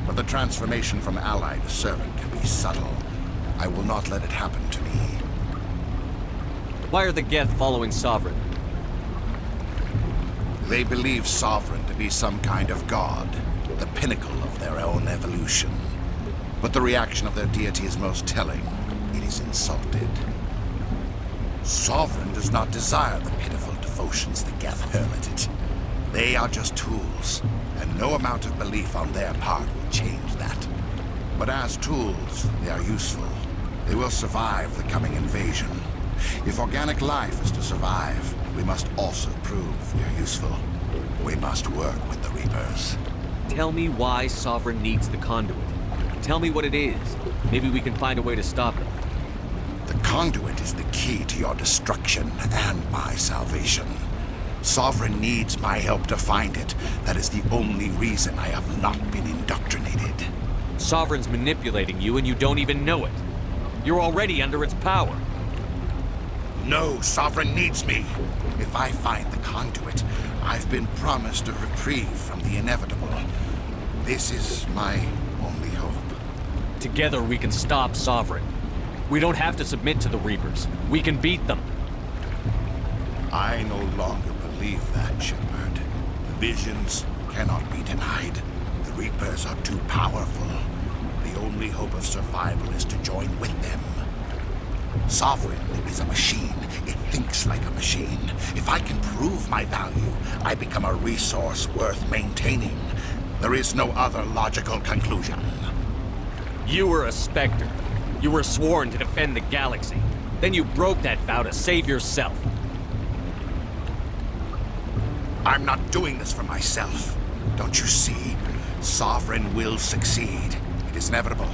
But the transformation from ally to servant can be subtle. I will not let it happen to me. Why are the Geth following Sovereign? They believe Sovereign to be some kind of god, the pinnacle of their own evolution. But the reaction of their deity is most telling. It is insulted. Sovereign does not desire the pitiful devotions the Geth hurl at it. They are just tools, and no amount of belief on their part will change that. But as tools, they are useful. They will survive the coming invasion. If organic life is to survive, we must also prove we are useful. We must work with the Reapers. Tell me why Sovereign needs the conduit. Tell me what it is. Maybe we can find a way to stop it. The conduit is the key to your destruction and my salvation. Sovereign needs my help to find it. That is the only reason I have not been indoctrinated. Sovereign's manipulating you and you don't even know it. You're already under its power. No, Sovereign needs me. If I find the conduit, I've been promised a reprieve from the inevitable. This is my only hope. Together we can stop Sovereign. We don't have to submit to the Reapers. We can beat them. I no longer believe that, Sheppard. Visions cannot be denied. The Reapers are too powerful. The only hope of survival is to join with them. Sovereign is a machine. It thinks like a machine. If I can prove my value, I become a resource worth maintaining. There is no other logical conclusion. You were a Spectre. You were sworn to defend the galaxy. Then you broke that vow to save yourself. I'm not doing this for myself. Don't you see? Sovereign will succeed. It is inevitable.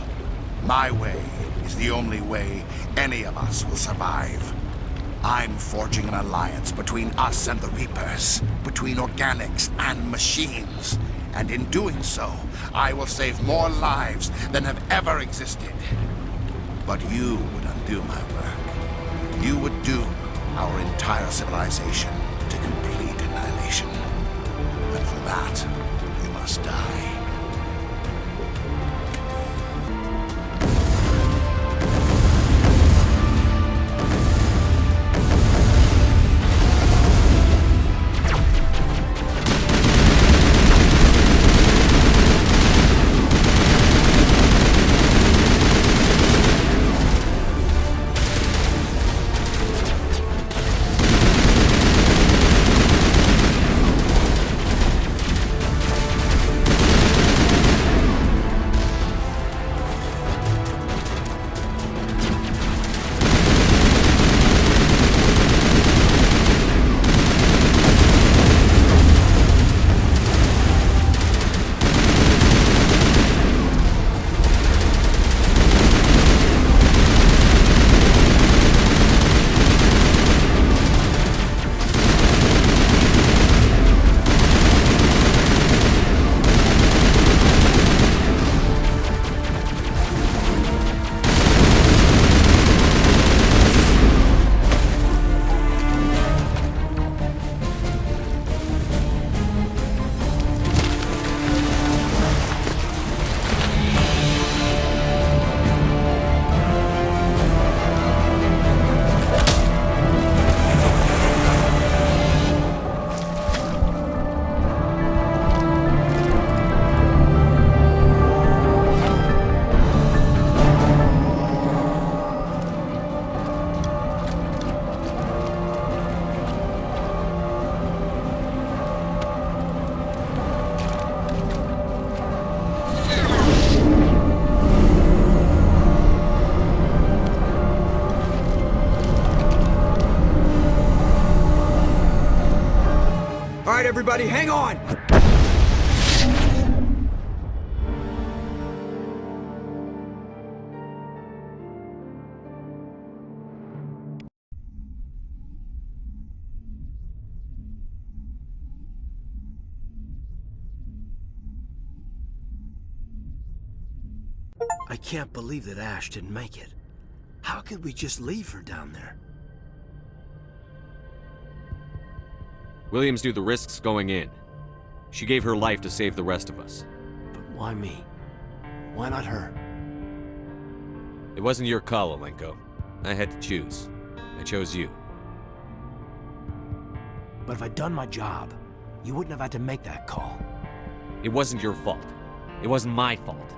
My way is the only way any of us will survive. I'm forging an alliance between us and the Reapers, between organics and machines. And in doing so, I will save more lives than have ever existed. But you would undo my work. You would doom our entire civilization to complete annihilation. And for that, you must die. everybody, hang on! I can't believe that Ash didn't make it. How could we just leave her down there? Williams knew the risks going in. She gave her life to save the rest of us. But why me? Why not her? It wasn't your call, Alenko. I had to choose. I chose you. But if I'd done my job, you wouldn't have had to make that call. It wasn't your fault. It wasn't my fault.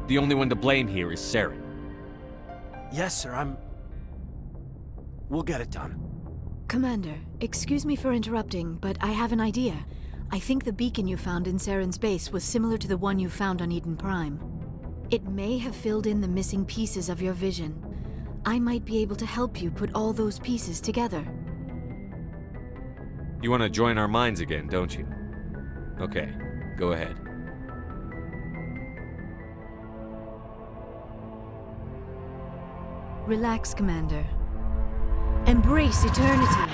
The only one to blame here is Saren. Yes, sir, We'll get it done. Commander, excuse me for interrupting, but I have an idea. I think the beacon you found in Saren's base was similar to the one you found on Eden Prime. It may have filled in the missing pieces of your vision. I might be able to help you put all those pieces together. You want to join our minds again, don't you? Okay, go ahead. Relax, Commander. Embrace eternity.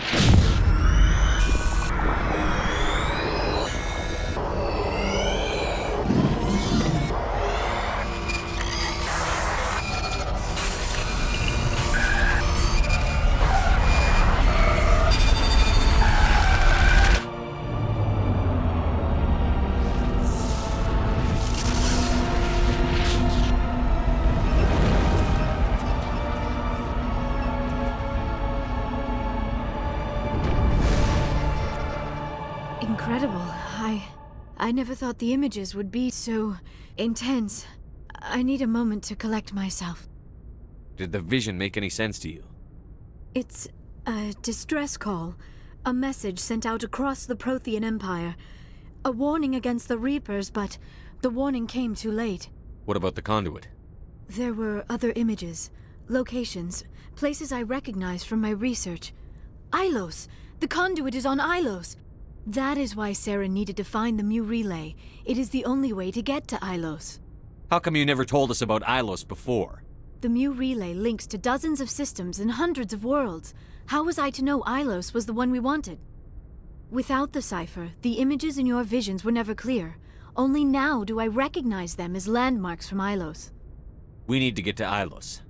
Incredible. I never thought the images would be so intense. I need a moment to collect myself. Did the vision make any sense to you? It's a distress call. A message sent out across the Prothean Empire. A warning against the Reapers, but the warning came too late. What about the conduit? There were other images, locations, places I recognized from my research. Ilos! The conduit is on Ilos! That is why Saren needed to find the Mu Relay. It is the only way to get to Ilos. How come you never told us about Ilos before? The Mu Relay links to dozens of systems and hundreds of worlds. How was I to know Ilos was the one we wanted? Without the cipher, the images in your visions were never clear. Only now do I recognize them as landmarks from Ilos. We need to get to Ilos.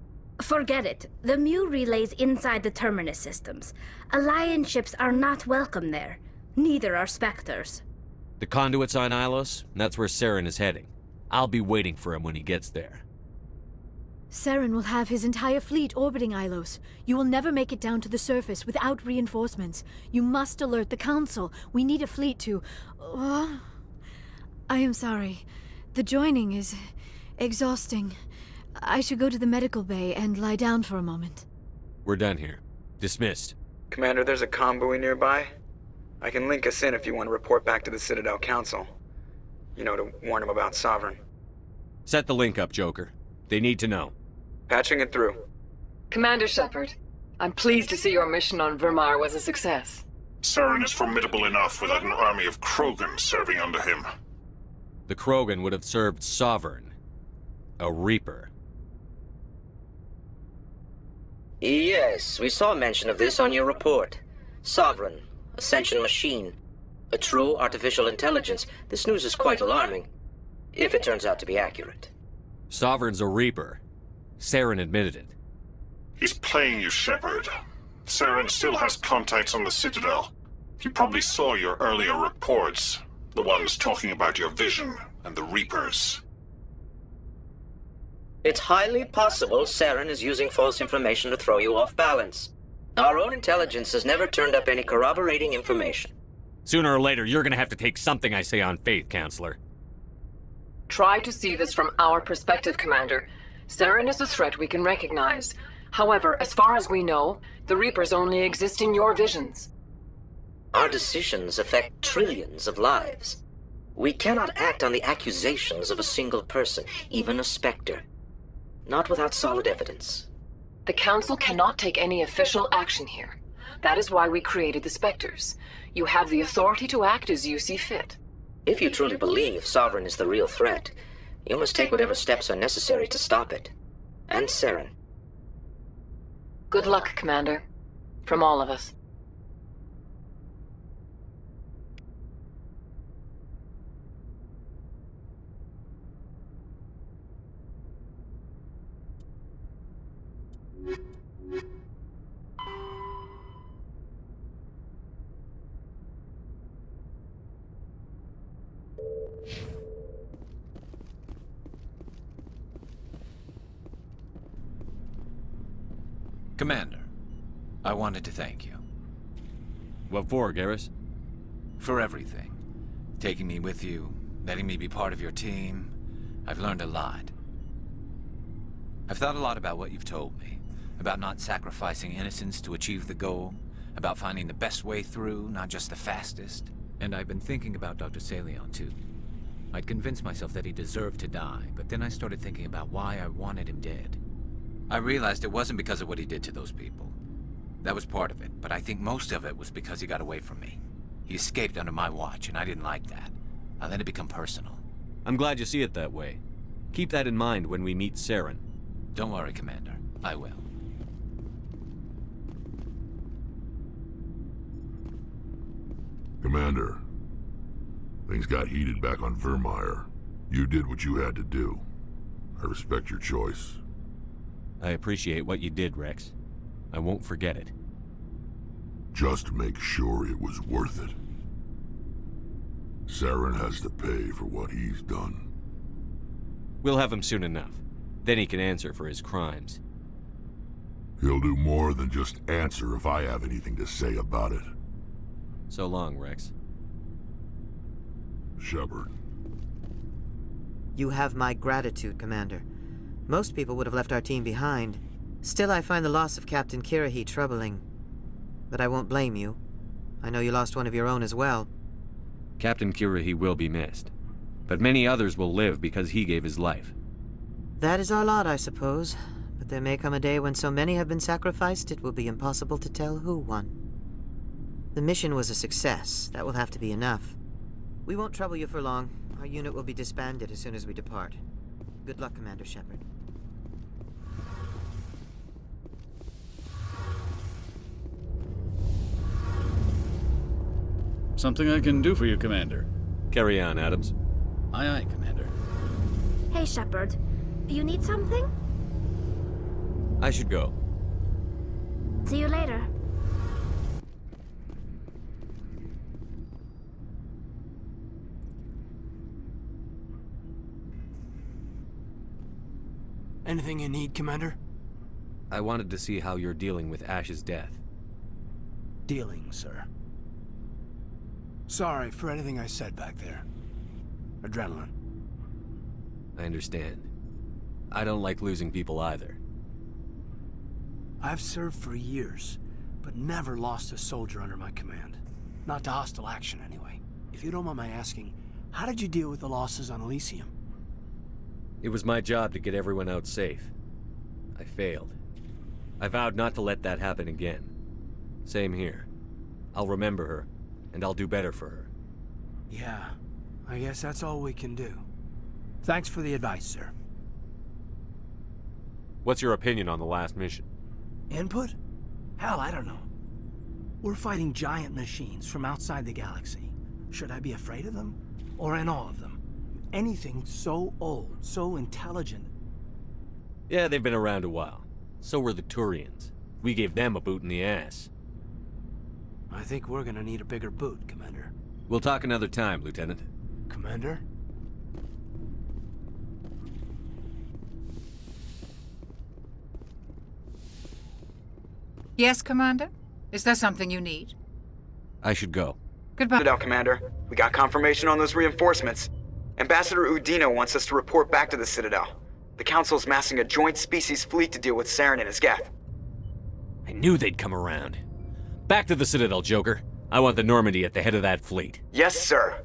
Forget it. The Mu Relay's inside the Terminus systems. Alliance ships are not welcome there. Neither are Spectres. The conduit's on Ilos, and that's where Saren is heading. I'll be waiting for him when he gets there. Saren will have his entire fleet orbiting Ilos. You will never make it down to the surface without reinforcements. You must alert the Council. We need a fleet to... I am sorry. The joining is exhausting. I should go to the medical bay and lie down for a moment. We're done here. Dismissed. Commander, there's a convoy nearby. I can link us in if you want to report back to the Citadel Council. You know, to warn them about Sovereign. Set the link up, Joker. They need to know. Patching it through. Commander Sheppard, I'm pleased to see your mission on Veimaire was a success. Saren is formidable enough without an army of Krogan serving under him. The Krogan would have served Sovereign. A Reaper. Yes, we saw mention of this on your report. Sovereign, a sentient machine, a true artificial intelligence. This news is quite alarming, if it turns out to be accurate. Sovereign's a Reaper. Saren admitted it. He's playing you, Sheppard. Saren still has contacts on the Citadel. He probably saw your earlier reports, the ones talking about your vision and the Reapers. It's highly possible Saren is using false information to throw you off balance. Our own intelligence has never turned up any corroborating information. Sooner or later, you're gonna have to take something I say on faith, Counselor. Try to see this from our perspective, Commander. Saren is a threat we can recognize. However, as far as we know, the Reapers only exist in your visions. Our decisions affect trillions of lives. We cannot act on the accusations of a single person, even a Spectre. Not without solid evidence. The Council cannot take any official action here. That is why we created the Spectres. You have the authority to act as you see fit. If you truly believe Sovereign is the real threat, you must take whatever steps are necessary to stop it. And Saren. Good luck, Commander. From all of us. Commander, I wanted to thank you. What for, Garrus? For everything. Taking me with you, letting me be part of your team. I've learned a lot. I've thought a lot about what you've told me. About not sacrificing innocence to achieve the goal. About finding the best way through, not just the fastest. And I've been thinking about Dr. Saleon, too. I'd convinced myself that he deserved to die, but then I started thinking about why I wanted him dead. I realized it wasn't because of what he did to those people. That was part of it, but I think most of it was because he got away from me. He escaped under my watch, and I didn't like that. I let it become personal. I'm glad you see it that way. Keep that in mind when we meet Saren. Don't worry, Commander. I will. Commander, things got heated back on Weymaре. You did what you had to do. I respect your choice. I appreciate what you did, Rex. I won't forget it. Just make sure it was worth it. Saren has to pay for what he's done. We'll have him soon enough. Then he can answer for his crimes. He'll do more than just answer if I have anything to say about it. So long, Rex. Sheppard. You have my gratitude, Commander. Most people would have left our team behind. Still, I find the loss of Captain Kirrahe troubling. But I won't blame you. I know you lost one of your own as well. Captain Kirrahe will be missed. But many others will live because he gave his life. That is our lot, I suppose. But there may come a day when so many have been sacrificed, it will be impossible to tell who won. The mission was a success. That will have to be enough. We won't trouble you for long. Our unit will be disbanded as soon as we depart. Good luck, Commander Sheppard. Something I can do for you, Commander. Carry on, Adams. Aye, aye, Commander. Hey, Sheppard. You need something? I should go. See you later. Anything you need, Commander? I wanted to see how you're dealing with Ash's death. Dealing, sir. Sorry for anything I said back there. Adrenaline. I understand. I don't like losing people either. I've served for years, but never lost a soldier under my command. Not to hostile action, anyway. If you don't mind my asking, how did you deal with the losses on Elysium? It was my job to get everyone out safe. I failed. I vowed not to let that happen again. Same here. I'll remember her, and I'll do better for her. Yeah, I guess that's all we can do. Thanks for the advice, sir. What's your opinion on the last mission? Input? Hell, I don't know. We're fighting giant machines from outside the galaxy. Should I be afraid of them? Or in awe of them? Anything so old, so intelligent. Yeah, they've been around a while. So were the Turians. We gave them a boot in the ass. I think we're gonna need a bigger boot, Commander. We'll talk another time, Lieutenant. Commander? Yes, Commander? Is there something you need? I should go. Goodbye. Citadel, Commander. We got confirmation on those reinforcements. Ambassador Udino wants us to report back to the Citadel. The Council's massing a joint species fleet to deal with Saren and his Geth. I knew they'd come around. Back to the Citadel, Joker. I want the Normandy at the head of that fleet. Yes, sir.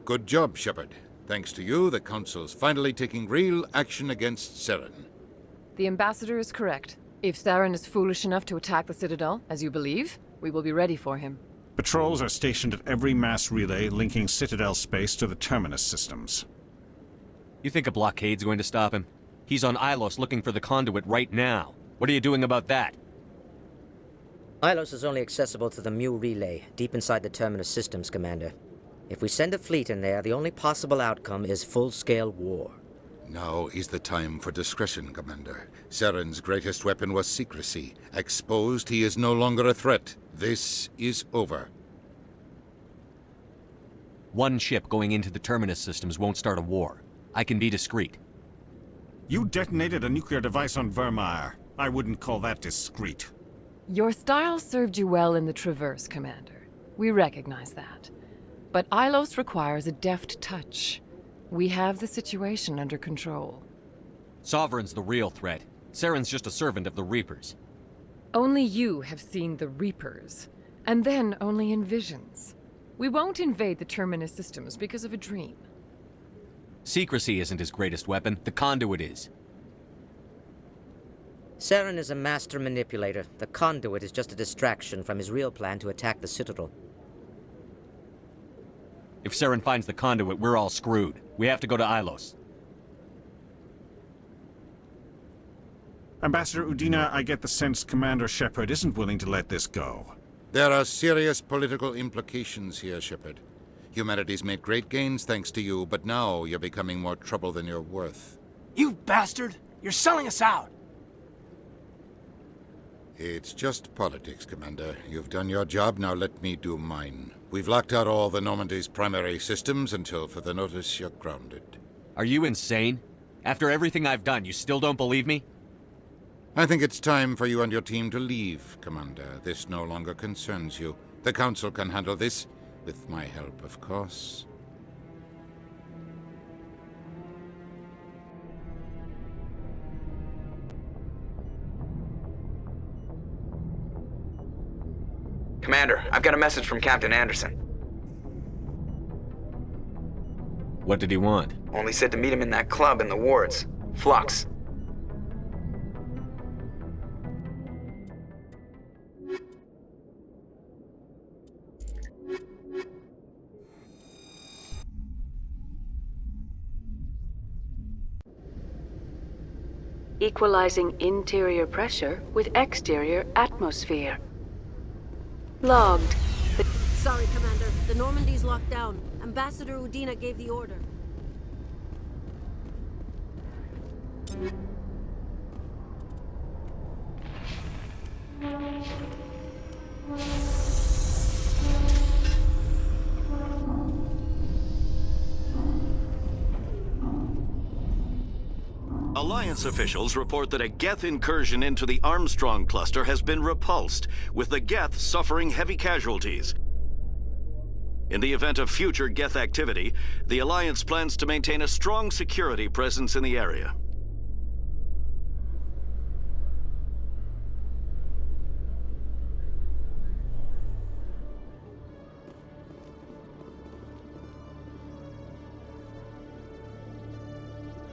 Good job, Sheppard. Thanks to you, the Council's finally taking real action against Saren. The Ambassador is correct. If Saren is foolish enough to attack the Citadel, as you believe, we will be ready for him. Patrols are stationed at every mass relay linking Citadel space to the Terminus systems. You think a blockade's going to stop him? He's on Ilos looking for the conduit right now. What are you doing about that? Ilos is only accessible to the Mu relay, deep inside the Terminus systems, Commander. If we send a fleet in there, the only possible outcome is full-scale war. Now is the time for discretion, Commander. Saren's greatest weapon was secrecy. Exposed, he is no longer a threat. This is over. One ship going into the Terminus systems won't start a war. I can be discreet. You detonated a nuclear device on Veimaire. I wouldn't call that discreet. Your style served you well in the Traverse, Commander. We recognize that. But Ilos requires a deft touch. We have the situation under control. Sovereign's the real threat. Saren's just a servant of the Reapers. Only you have seen the Reapers, and then only in visions. We won't invade the Terminus systems because of a dream. Secrecy isn't his greatest weapon. The conduit is. Saren is a master manipulator. The conduit is just a distraction from his real plan to attack the Citadel. If Saren finds the conduit, we're all screwed. We have to go to Ilos. Ambassador Udina, I get the sense Commander Sheppard isn't willing to let this go. There are serious political implications here, Sheppard. Humanity's made great gains thanks to you, but now you're becoming more trouble than you're worth. You bastard! You're selling us out! It's just politics, Commander. You've done your job, now let me do mine. We've locked out all the Normandy's primary systems until further notice you're grounded. Are you insane? After everything I've done, you still don't believe me? I think it's time for you and your team to leave, Commander. This no longer concerns you. The Council can handle this, with my help, of course. Commander, I've got a message from Captain Anderson. What did he want? Only said to meet him in that club in the wards. Flux. Equalizing interior pressure with exterior atmosphere. Logged. Sorry, Commander. The Normandy's locked down. Ambassador Udina gave the order. Alliance officials report that a Geth incursion into the Armstrong cluster has been repulsed, with the Geth suffering heavy casualties. In the event of future Geth activity, the Alliance plans to maintain a strong security presence in the area.